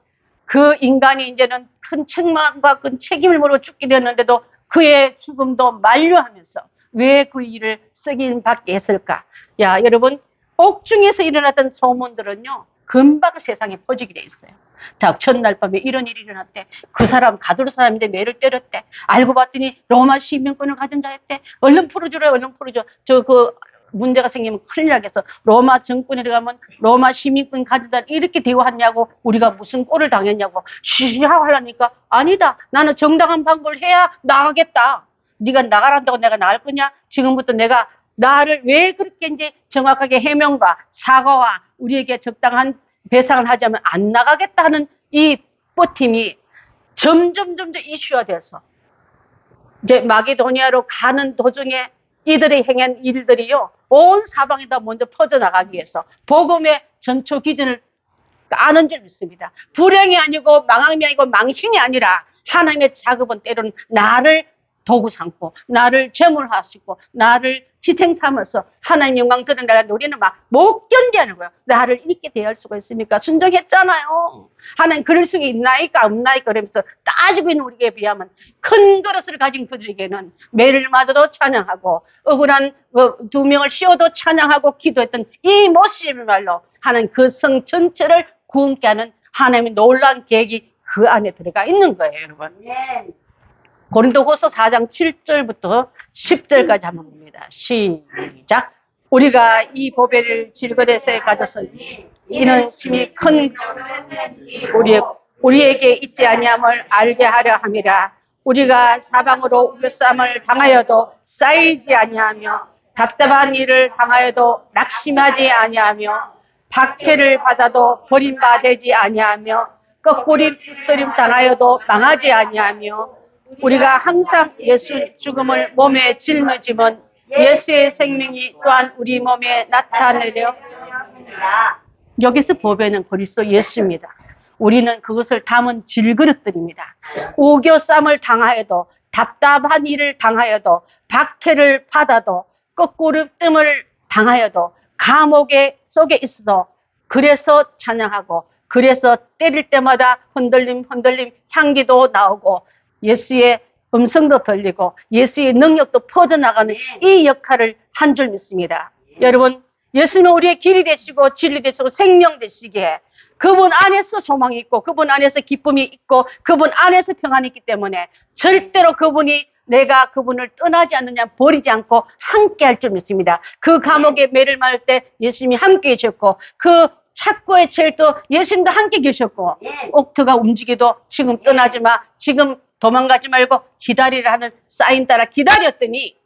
그 인간이 이제는 큰 책망과 큰 책임을 물어 죽게 되었는데도 그의 죽음도 만류하면서 왜 그 일을 쓰긴 받게 했을까? 야, 여러분, 옥중에서 일어났던 소문들은요, 금방 세상에 퍼지게 돼 있어요. 자, 첫날 밤에 이런 일이 일어났대. 그 사람, 가두르 사람인데 매를 때렸대. 알고 봤더니 로마 시민권을 가진 자였대. 얼른 풀어주라, 얼른 풀어줘. 문제가 생기면 큰일 나겠어. 로마 정권에 들어가면 로마 시민권 가져다 이렇게 대우하냐고 우리가 무슨 꼴을 당했냐고 쉬쉬하고 하려니까 아니다. 나는 정당한 방법을 해야 나가겠다. 네가 나가란다고 내가 나갈 거냐? 지금부터 내가 나를 왜 그렇게 이제 정확하게 해명과 사과와 우리에게 적당한 배상을 하자면 안 나가겠다 하는 이 버팀이 점점 이슈화 돼서 이제 마게도니아로 가는 도중에 이들이 행한 일들이요. 온 사방에다 먼저 퍼져나가기 위해서 복음의 전초 기준을 아는 줄 믿습니다. 불행이 아니고 망함이 아니고 망신이 아니라 하나님의 작업은 때로는 나를 도구 삼고 나를 제물하시고 나를 희생 삼아서 하나님 영광 드러내라 우리는 막 못 견디하는 거예요. 나를 이렇게 대할 수가 있습니까? 순종했잖아요. 하나님 그럴 수 있나이까 없나이까 그러면서 따지고 있는 우리에게 비하면 큰 그릇을 가진 그들에게는 매를 맞아도 찬양하고 억울한 두 명을 씌워도 찬양하고 기도했던 이 모습이말로 하나님 그 성 전체를 구원케 하는 하나님의 놀라운 계획이 그 안에 들어가 있는 거예요, 여러분. 고린도후서 4장 7절부터 10절까지 한번 봅니다. 시작. 우리가 이 보배를 질그릇에 가졌으니 이는 심히 큰 우리에게 있지 아니함을 알게 하려 함이라. 우리가 사방으로 우겨쌈을 당하여도 쌓이지 아니하며 답답한 일을 당하여도 낙심하지 아니하며 박해를 받아도 버림받지 아니하며 거꾸리 붙들림 당하여도 망하지 아니하며 우리가 항상 예수 죽음을 몸에 짊어지면 예수의 생명이 또한 우리 몸에 나타내려 여기서 보배는 그리스도 예수입니다. 우리는 그것을 담은 질그릇들입니다. 우겨쌈을 당하여도 답답한 일을 당하여도 박해를 받아도 거꾸로 뜸을 당하여도 감옥에 속에 있어도 그래서 찬양하고 그래서 때릴 때마다 흔들림 향기도 나오고 예수의 음성도 들리고 예수의 능력도 퍼져나가는 이 역할을 한 줄 믿습니다. 여러분 예수는 우리의 길이 되시고 진리 되시고 생명 되시기에 그분 안에서 소망이 있고 그분 안에서 기쁨이 있고 그분 안에서 평안이 있기 때문에 절대로 그분이 내가 그분을 떠나지 않느냐 버리지 않고 함께 할 줄 믿습니다. 그 감옥에 매를 맞을 때 예수님이 함께 계셨고 그 착고의 첼도 예수님도 함께 계셨고 옥트가 움직여도 지금 떠나지 마 지금 도망가지 말고 기다리라 하는 사인 따라 기다렸더니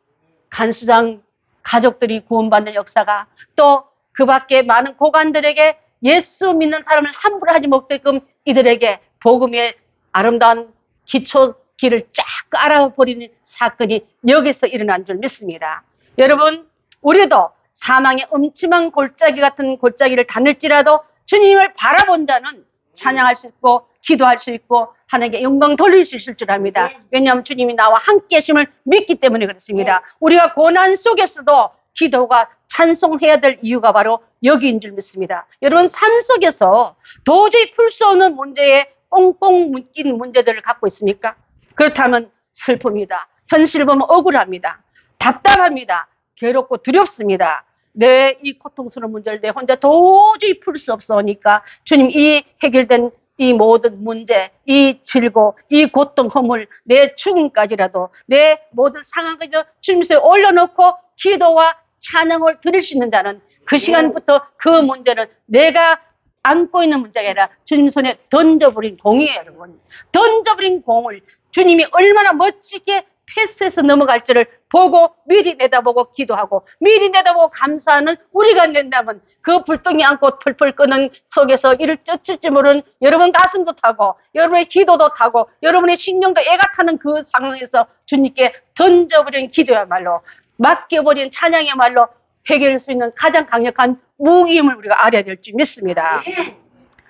간수장 가족들이 구원받는 역사가 또 그 밖에 많은 고관들에게 예수 믿는 사람을 함부로 하지 못게끔 이들에게 복음의 아름다운 기초 길을 쫙 깔아버리는 사건이 여기서 일어난 줄 믿습니다. 여러분 우리도 사망의 엄침한 골짜기 같은 골짜기를 다닐지라도 주님을 바라본 자는 찬양할 수 있고 기도할 수 있고 하나님께 영광 돌릴 수 있을 줄 압니다. 왜냐하면 주님이 나와 함께 하심을 믿기 때문에 그렇습니다. 우리가 고난 속에서도 기도가 찬송해야 될 이유가 바로 여기인 줄 믿습니다. 여러분 삶 속에서 도저히 풀 수 없는 문제에 꽁꽁 묶인 문제들을 갖고 있습니까? 그렇다면 슬픕니다. 현실 보면 억울합니다. 답답합니다. 괴롭고 두렵습니다. 내 이 고통스러운 문제를 내 혼자 도저히 풀 수 없으니까 주님 이 해결된 이 모든 문제, 이 질고, 이 고통, 허물, 내 죽음까지라도 내 모든 상황까지 주님께 올려놓고 기도와 찬양을 드릴 수 있는 자는 그 시간부터 그 문제는 내가 안고 있는 문제가 아니라 주님 손에 던져버린 공이에요, 여러분. 던져버린 공을 주님이 얼마나 멋지게 패스해서 넘어갈지를 보고 미리 내다보고 기도하고 미리 내다보고 감사하는 우리가 된다면 그 불덩이 안고 펄펄 끄는 속에서 이를 쫓을지 모르는 여러분 가슴도 타고 여러분의 기도도 타고 여러분의 신경도 애가 타는 그 상황에서 주님께 던져버린 기도야말로 맡겨버린 찬양이야말로 해결할 수 있는 가장 강력한 무기임을 우리가 알아야 될 줄 믿습니다.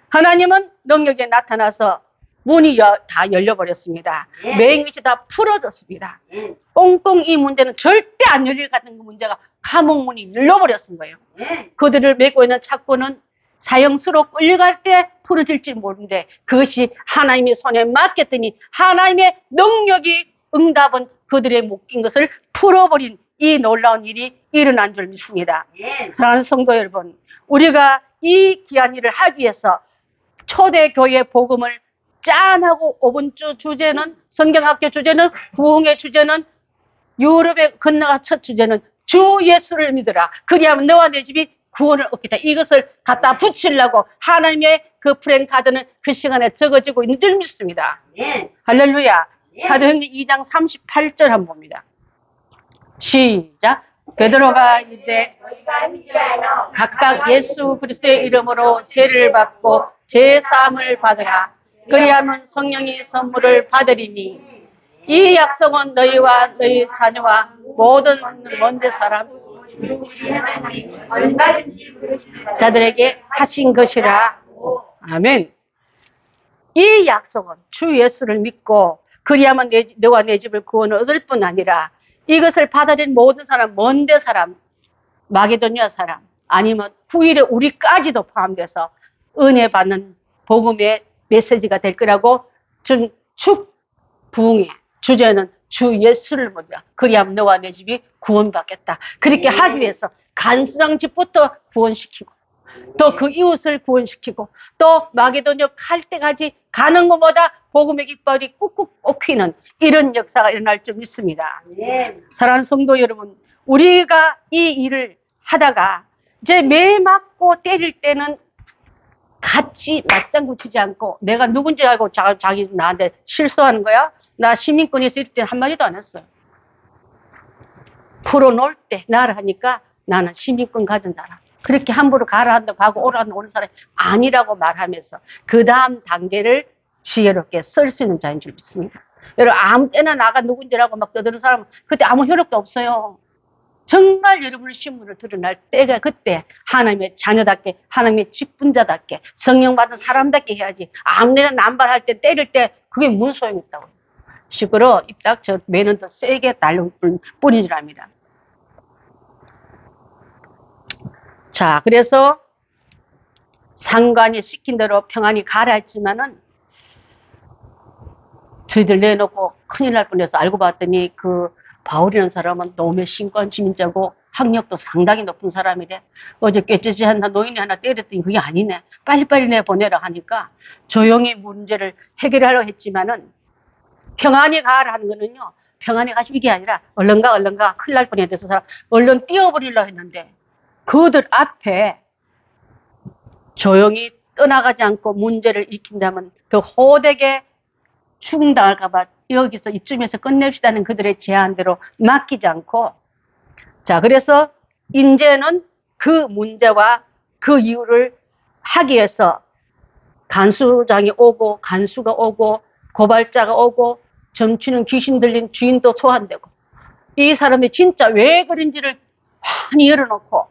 하나님은 능력에 나타나서 문이 다 열려버렸습니다. 매행것이 다 풀어졌습니다. 꽁꽁 이 문제는 절대 안 열릴 것 같은 그 문제가 감옥문이 열려버렸은 거예요. 그들을 메고 있는 착고는 사형수로 끌려갈 때 풀어질지 모르는데 그것이 하나님의 손에 맡겼더니 하나님의 능력이 응답은 그들의 묶인 것을 풀어버린 이 놀라운 일이 일어난 줄 믿습니다. 사랑하는 성도 여러분, 우리가 이 귀한 일을 하기 위해서 초대교회 복음을 짠하고 5번주 주제는 성경학교 주제는 부흥의 주제는 유럽에 건너가 첫 주제는 주 예수를 믿으라. 그리하면 너와 내 집이 구원을 얻겠다. 이것을 갖다 붙이려고 하나님의 그 프랭카드는 그 시간에 적어지고 있는 줄 믿습니다. 할렐루야. 사도행전 2장 38절 한번 봅니다. 시작. 베드로가 이르되 각각 예수 그리스도의 이름으로 세례를 받고 제사함을 받으라. 그리하면 성령이 선물을 받으리니 이 약속은 너희와 너희 자녀와 모든 먼데 사람 자들에게 하신 것이라. 아멘. 이 약속은 주 예수를 믿고 그리야만 너와 내 집을 구원을 얻을 뿐 아니라 이것을 받아들인 모든 사람, 먼데 사람, 마게도니아 사람, 아니면 후일에 우리까지도 포함돼서 은혜 받는 복음의 메시지가 될 거라고 준 축부흥의 주제는 주 예수를 믿으라. 그리하면 너와 내 집이 구원받겠다. 그렇게 하기 위해서 간수장 집부터 구원시키고 또 그 이웃을 구원시키고 또 마게도냐 갈 때까지 가는 것보다 복음의 깃발이 꾹꾹 꼽히는 이런 역사가 일어날 줄 믿습니다. 사랑하는 성도 여러분, 우리가 이 일을 하다가 이제 매 맞고 때릴 때는 같이 맞장구 치지 않고 내가 누군지 알고 자기 나한테 실수하는 거야? 나 시민권에서 이럴 때 한마디도 안 했어요. 풀어놓을 때 나를 하니까 나는 시민권 가진 사람. 그렇게 함부로 가라 한다고 가고 오라 한다고 오는 사람이 아니라고 말하면서 그 다음 단계를 지혜롭게 쓸 수 있는 자인 줄 믿습니다. 여러분 아무 때나 나가 누군지라고 막 떠드는 사람은 그때 아무 효력도 없어요. 정말 여러분의 신분을 드러날 때가 그때 하나님의 자녀답게 하나님의 직분자답게 성령 받은 사람답게 해야지. 아무데나 남발할 때 때릴 때 그게 무슨 소용이 있다고요. 시끄러 입 닥쳐 매는 더 세게 달릴 뿐인 줄 압니다. 자, 그래서 상관이 시킨 대로 평안히 가라 했지만은 저희들 내놓고 큰일 날 뻔해서 알고 봤더니 그 바울이라는 사람은 노매 신권 지민자고 학력도 상당히 높은 사람이래. 어제 꾀째지 하나 노인이 하나 때렸더니 그게 아니네. 빨리빨리 내보내라 하니까 조용히 문제를 해결하려고 했지만은 평안히 가라 하는 거는요. 평안히 가시면 이게 아니라 얼른 가 큰일 날 뻔해서 사람 얼른 뛰어버리려고 했는데 그들 앞에 조용히 떠나가지 않고 문제를 일으킨다면 더 호되게 추궁당할까봐 여기서 이쯤에서 끝냅시다는 그들의 제안대로 맡기지 않고 자 그래서 이제는 그 문제와 그 이유를 하기 위해서 간수장이 오고 간수가 오고 고발자가 오고 점치는 귀신 들린 주인도 소환되고 이 사람이 진짜 왜 그런지를 많이 열어놓고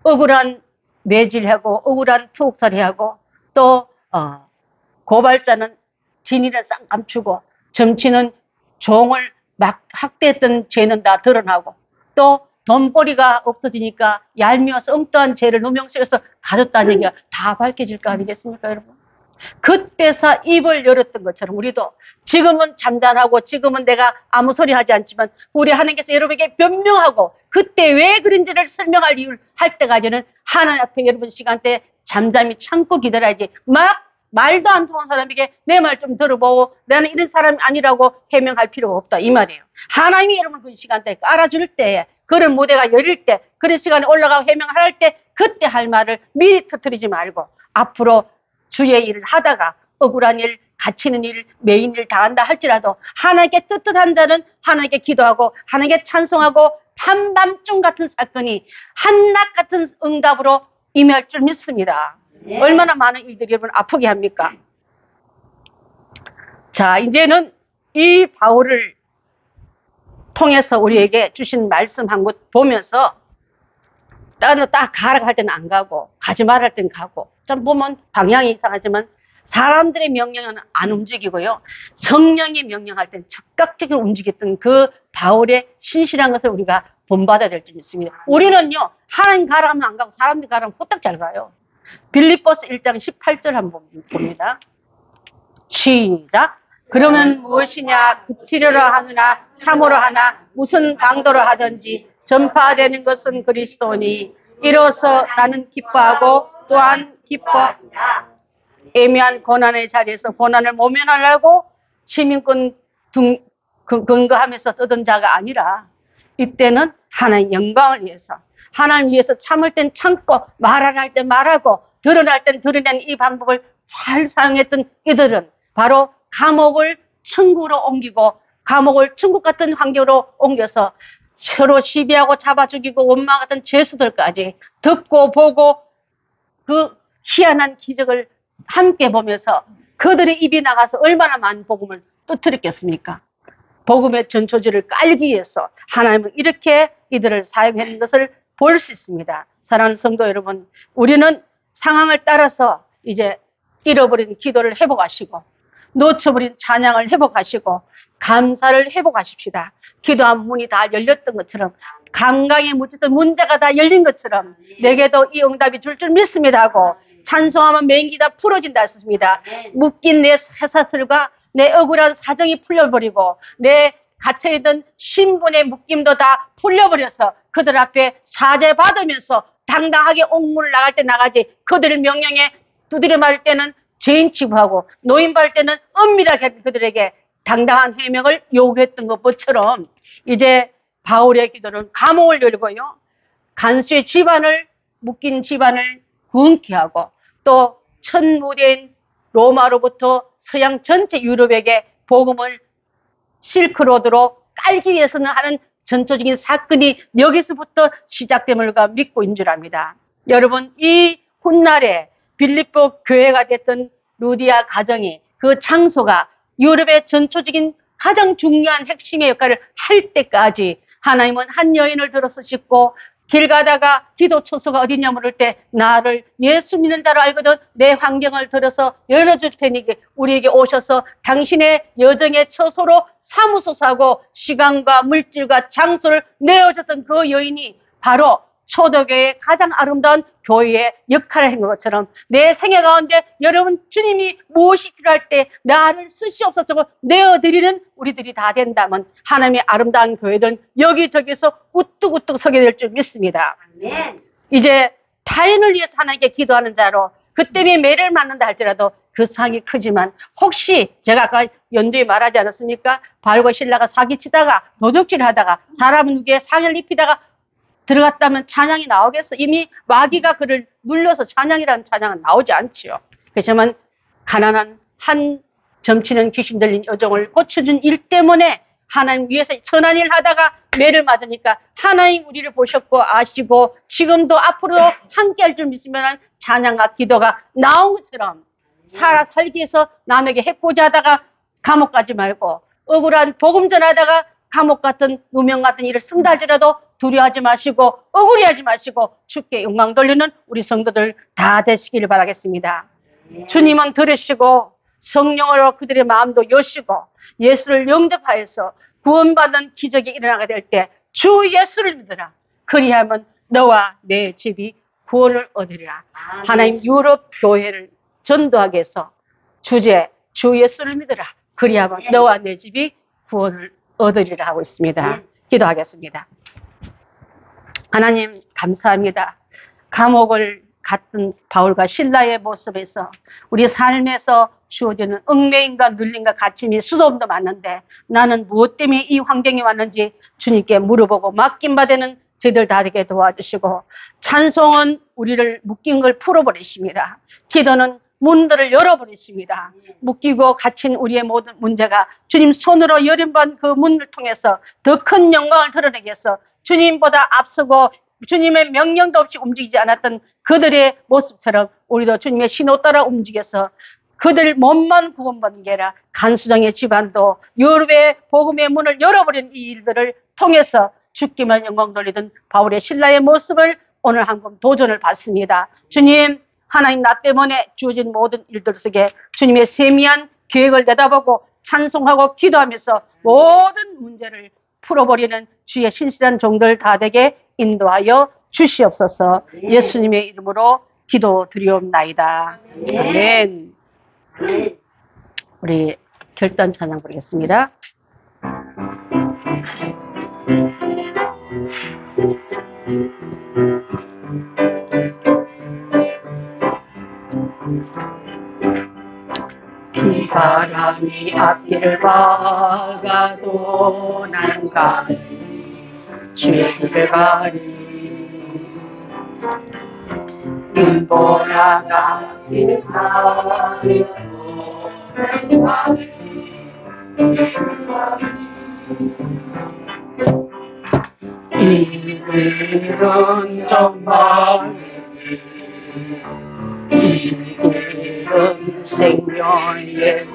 억울한 매질하고 억울한 투옥살이하고 또 고발자는 진위를 싹 감추고 점치는 종을 막 학대했던 죄는 다 드러나고 또 돈벌이가 없어지니까 얄미워서 엉뚱한 죄를 누명식에서 가졌다는 얘기가 다 밝혀질 거 아니겠습니까 여러분. 그때서 입을 열었던 것처럼 우리도 지금은 잠잠하고 지금은 내가 아무 소리 하지 않지만 우리 하나님께서 여러분에게 변명하고 그때 왜 그런지를 설명할 이유를 할 때까지는 하나님 앞에 여러분 시간대에 잠잠히 참고 기다려야지 막 말도 안 통한 사람에게 내 말 좀 들어보고 나는 이런 사람이 아니라고 해명할 필요가 없다 이 말이에요. 하나님이 여러분 그 시간대에 알아줄 때 그런 무대가 열릴 때 그런 시간에 올라가고 해명을 할 때 그때 할 말을 미리 터뜨리지 말고 앞으로 주의 일을 하다가 억울한 일, 갇히는 일, 매인 일 당한다 할지라도 하나님께 뜨뜻한 자는 하나님께 기도하고 하나님께 찬송하고 한밤중 같은 사건이 한낮 같은 응답으로 임할 줄 믿습니다. 네. 얼마나 많은 일들이 여러분 아프게 합니까? 자, 이제는 이 바울을 통해서 우리에게 주신 말씀 한 곳 보면서 다른 딱 가라고 할 때는 안 가고 가지 말할 땐 가고 좀 보면 방향이 이상하지만 사람들의 명령은 안 움직이고요. 성령이 명령할 땐 적극적으로 움직였던 그 바울의 신실한 것을 우리가 본받아야 될 줄 믿습니다. 우리는요. 하나님 가라 하면 안 가고 사람들이 가라 하면 후딱 잘 가요. 빌립보서 1장 18절 한번 봅니다. 시작. 그러면 무엇이냐 그치려라 하느나 참으로 하나 무슨 강도로 하든지 전파되는 것은 그리스도니 이로써 나는 기뻐하고 또한 애매한 고난의 자리에서 고난을 모면하려고 시민권 근거하면서 떠든 자가 아니라 이때는 하나님 영광을 위해서 하나님 위해서 참을 땐 참고 말을 할 땐 말하고 드러날 땐 드러내는 이 방법을 잘 사용했던 이들은 바로 감옥을 천국으로 옮기고 감옥을 천국 같은 환경으로 옮겨서 서로 시비하고 잡아 죽이고 원망 같은 죄수들까지 듣고 보고 그 희한한 기적을 함께 보면서 그들의 입이 나가서 얼마나 많은 복음을 터뜨렸겠습니까? 복음의 전초지를 깔기 위해서 하나님은 이렇게 이들을 사용하는 것을 볼 수 있습니다. 사랑하는 성도 여러분, 우리는 상황을 따라서 이제 잃어버린 기도를 회복하시고 놓쳐버린 찬양을 회복하시고 감사를 회복하십시다. 기도한 문이 다 열렸던 것처럼, 감강에 묻혔던 문제가 다 열린 것처럼 내게도 이 응답이 줄 믿습니다 하고 찬송하면 맹기 다 풀어진다 했습니다. 묶인 내 사사슬과 내 억울한 사정이 풀려버리고 내 갇혀있던 신분의 묶임도 다 풀려버려서 그들 앞에 사죄 받으면서 당당하게 옥문을 나갈 때 나가지, 그들의 명령에 두드려 맞을 때는 죄인 취급하고 노인 받을 때는 은밀하게 그들에게 당당한 해명을 요구했던 것처럼 이제 바울의 기도는 감옥을 열고요, 간수의 집안을, 묶인 집안을 구원케 하고 또 첫 무대인 로마로부터 서양 전체 유럽에게 복음을 실크로드로 깔기 위해서는 하는 전초적인 사건이 여기서부터 시작됨을 믿고 있는 줄 압니다. 여러분, 이 훗날에 빌립보 교회가 됐던 루디아 가정이, 그 장소가 유럽의 전초적인 가장 중요한 핵심의 역할을 할 때까지 하나님은 한 여인을 들어서 싣고 길 가다가 기도 초소가 어디냐 물을 때 나를 예수 믿는 자로 알거든 내 환경을 들어서 열어줄 테니 우리에게 오셔서 당신의 여정의 처소로 삼으소서 하고 시간과 물질과 장소를 내어줬던 그 여인이 바로 초대교회의 가장 아름다운 교회의 역할을 한 것처럼 내 생애 가운데 여러분, 주님이 무엇이 필요할 때 나를 쓰시옵소서 내어드리는 우리들이 다 된다면 하나님의 아름다운 교회들은 여기저기서 우뚝우뚝 서게 될 줄 믿습니다. 아멘. 이제 타인을 위해서 하나님께 기도하는 자로 그 때문에 매를 맞는다 할지라도 그 상이 크지만 혹시 제가 아까 연두에 말하지 않았습니까? 바울과 신라가 사기치다가 도적질하다가 사람 누구에 상을 입히다가 들어갔다면 찬양이 나오겠어? 이미 마귀가 그를 눌려서 찬양이라는 찬양은 나오지 않지요. 그렇지만 가난한 한 점치는 귀신 들린 여종을 고쳐준 일 때문에 하나님 위해서 선한 일 하다가 매를 맞으니까 하나님 우리를 보셨고 아시고 지금도 앞으로도 함께 할 줄 믿으면 찬양과 기도가 나온 것처럼 살기 위해서 남에게 해코자 하다가 감옥 가지 말고 억울한 복음 전하다가 감옥 같은 누명 같은 일을 쓴다 할지라도 두려워하지 마시고 억울해하지 마시고 주께 영광 돌리는 우리 성도들 다 되시기를 바라겠습니다. 주님은 들으시고 성령으로 그들의 마음도 여시고 예수를 영접하여서 구원받는 기적이 일어나게 될 때 주 예수를 믿으라. 그리하면 너와 내 집이 구원을 얻으리라. 하나님 유럽 교회를 전도하게 해서 주제 주 예수를 믿으라. 그리하면 너와 내 집이 구원을 얻으리라 하고 있습니다. 기도하겠습니다. 하나님 감사합니다. 감옥을 갔던 바울과 신라의 모습에서 우리 삶에서 주어지는 얽매임과 눌림과 갇힘이 수도 많은데 나는 무엇 때문에 이 환경에 왔는지 주님께 물어보고 맡긴 바 되는 저희들 다 되게 도와주시고 찬송은 우리를 묶인 걸 풀어버리십니다. 기도는 문들을 열어버리십니다. 묶이고 갇힌 우리의 모든 문제가 주님 손으로 열린 그 문을 통해서 더 큰 영광을 드러내기 위해서 주님보다 앞서고 주님의 명령도 없이 움직이지 않았던 그들의 모습처럼 우리도 주님의 신호 따라 움직여서 그들 몸만 구원받는 게 아니라 간수장의 집안도 유럽의 복음의 문을 열어버린 이 일들을 통해서 주께만 영광 돌리던 바울의 신라의 모습을 오늘 한번 도전을 받습니다. 주님, 하나님 나 때문에 주어진 모든 일들 속에 주님의 세미한 계획을 내다보고 찬송하고 기도하면서 모든 문제를 풀어버리는 주의 신실한 종들 다 되게 인도하여 주시옵소서. 예수님의 이름으로 기도드리옵나이다. 아멘. 우리 결단 찬양 부르겠습니다. 비바람이 앞길을 막아도 나는 가리 주의 길을 가리 눈보라가 길을 가리 이들은 정말 이들은 생명의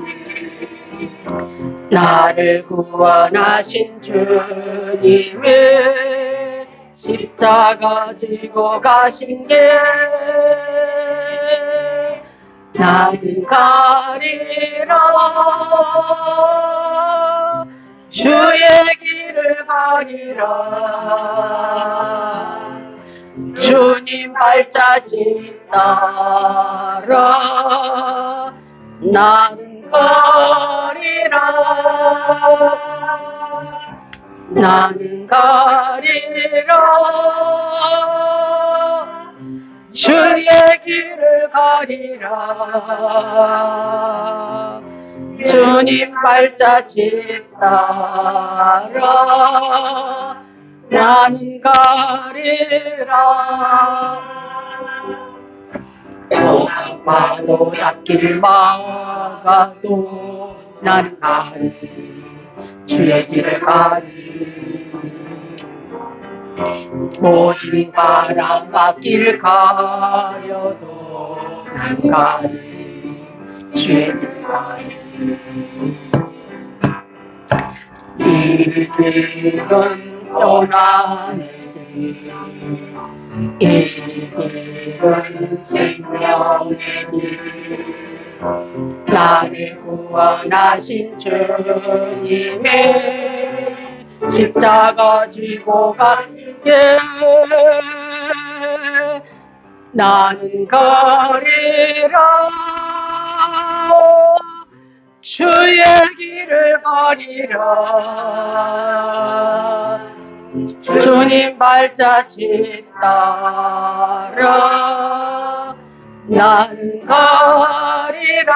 나를 구원하신 주님의 십자가 지고 가신 게 나는 가리라 주의 길을 가리라. 주님 발자취 따라 나는 가리라. 나는 가리라. 주의 길을 가리라. 주님 발자취 따라 나는 가리라. 막아도 앞길 막아도 나는 가리. 주의 길을 가리. 모진 바람 앞길 가려도 나는 가리. 주의 길을 가리. 이 길은 떠나는 길, 이 길은 생명의 길. 나를 구원하신 주님의 십자가 지고 갈게. 나는 가리라. 주의 길을 가리라. 주님 발자취 따라 나는 가리라.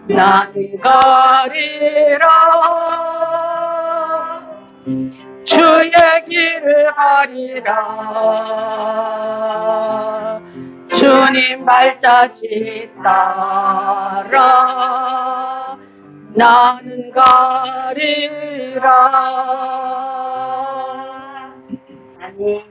나는 가리라. 주의 길을 가리라. 주님 발자취 따라 나는 가리라. 아멘.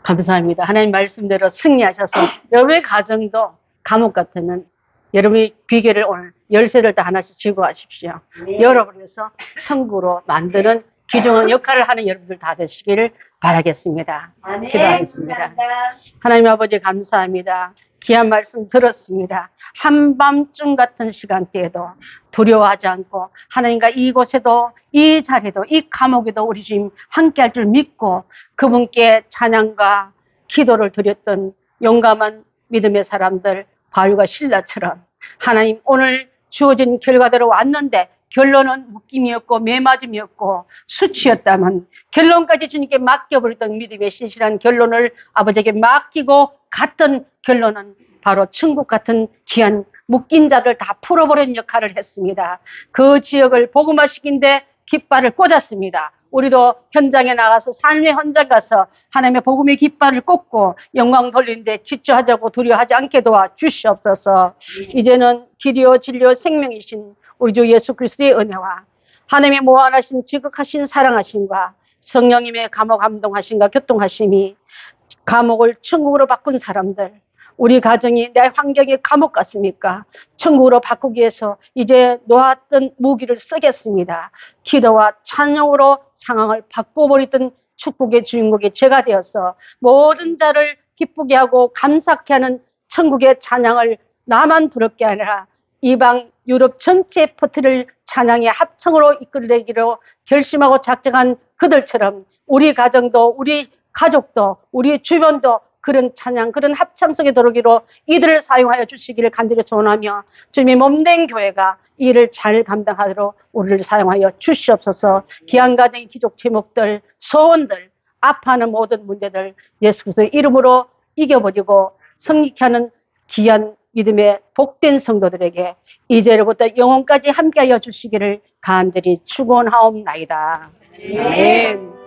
감사합니다. 하나님 말씀대로 승리하셔서 여러분의 가정도 감옥 같으면 여러분이 비결을 오늘 열쇠를 다 하나씩 쥐고 가십시오. 네. 여러분에서 천국으로 만드는 귀중한 역할을 하는 여러분들 다 되시기를 바라겠습니다. 네. 기도하겠습니다. 감사합니다. 하나님 아버지 감사합니다. 귀한 말씀 들었습니다. 한밤중 같은 시간대에도 두려워하지 않고 하나님과 이곳에도 이 자리에도 이 감옥에도 우리 주님 함께할 줄 믿고 그분께 찬양과 기도를 드렸던 용감한 믿음의 사람들 바울과 실라처럼 하나님 오늘 주어진 결과대로 왔는데 결론은 묶임이었고 매맞음이었고 수치였다면 결론까지 주님께 맡겨버렸던 믿음의 신실한 결론을 아버지에게 맡기고 갔던 결론은 바로 천국 같은 귀한 묶인 자들 다 풀어버린 역할을 했습니다. 그 지역을 복음화시킨데 깃발을 꽂았습니다. 우리도 현장에 나가서 삶의 현장 가서 하나님의 복음의 깃발을 꽂고 영광 돌리는데 지체하자고 두려워하지 않게 도와주시옵소서. 이제는 길이요 진리요 생명이신 우리 주 예수 그리스도의 은혜와 하나님의 무한하신 지극하신 사랑하심과 성령님의 감옥 감동하심과 교통하심이 감옥을 천국으로 바꾼 사람들, 우리 가정이 내 환경이 감옥 같습니까? 천국으로 바꾸기 위해서 이제 놓았던 무기를 쓰겠습니다. 기도와 찬양으로 상황을 바꿔버리던 축복의 주인공이 제가 되어서 모든 자를 기쁘게 하고 감사케 하는 천국의 찬양을 나만 부럽게 아니라 이방 유럽 전체의 퍼트를 찬양의 합창으로 이끌어내기로 결심하고 작정한 그들처럼 우리 가정도 우리 가족도 우리 주변도 그런 찬양 그런 합창 속에 들어오기로 이들을 사용하여 주시기를 간절히 소원하며 주님의 몸된 교회가 이 일을 잘 감당하도록 우리를 사용하여 주시옵소서. 귀한 가정의 기족 제목들 소원들 아파하는 모든 문제들 예수 그리스도의 이름으로 이겨버리고 승리케 하는 귀한 믿음의 복된 성도들에게 이제로부터 영원까지 함께하여 주시기를 간절히 축원하옵나이다. 아멘.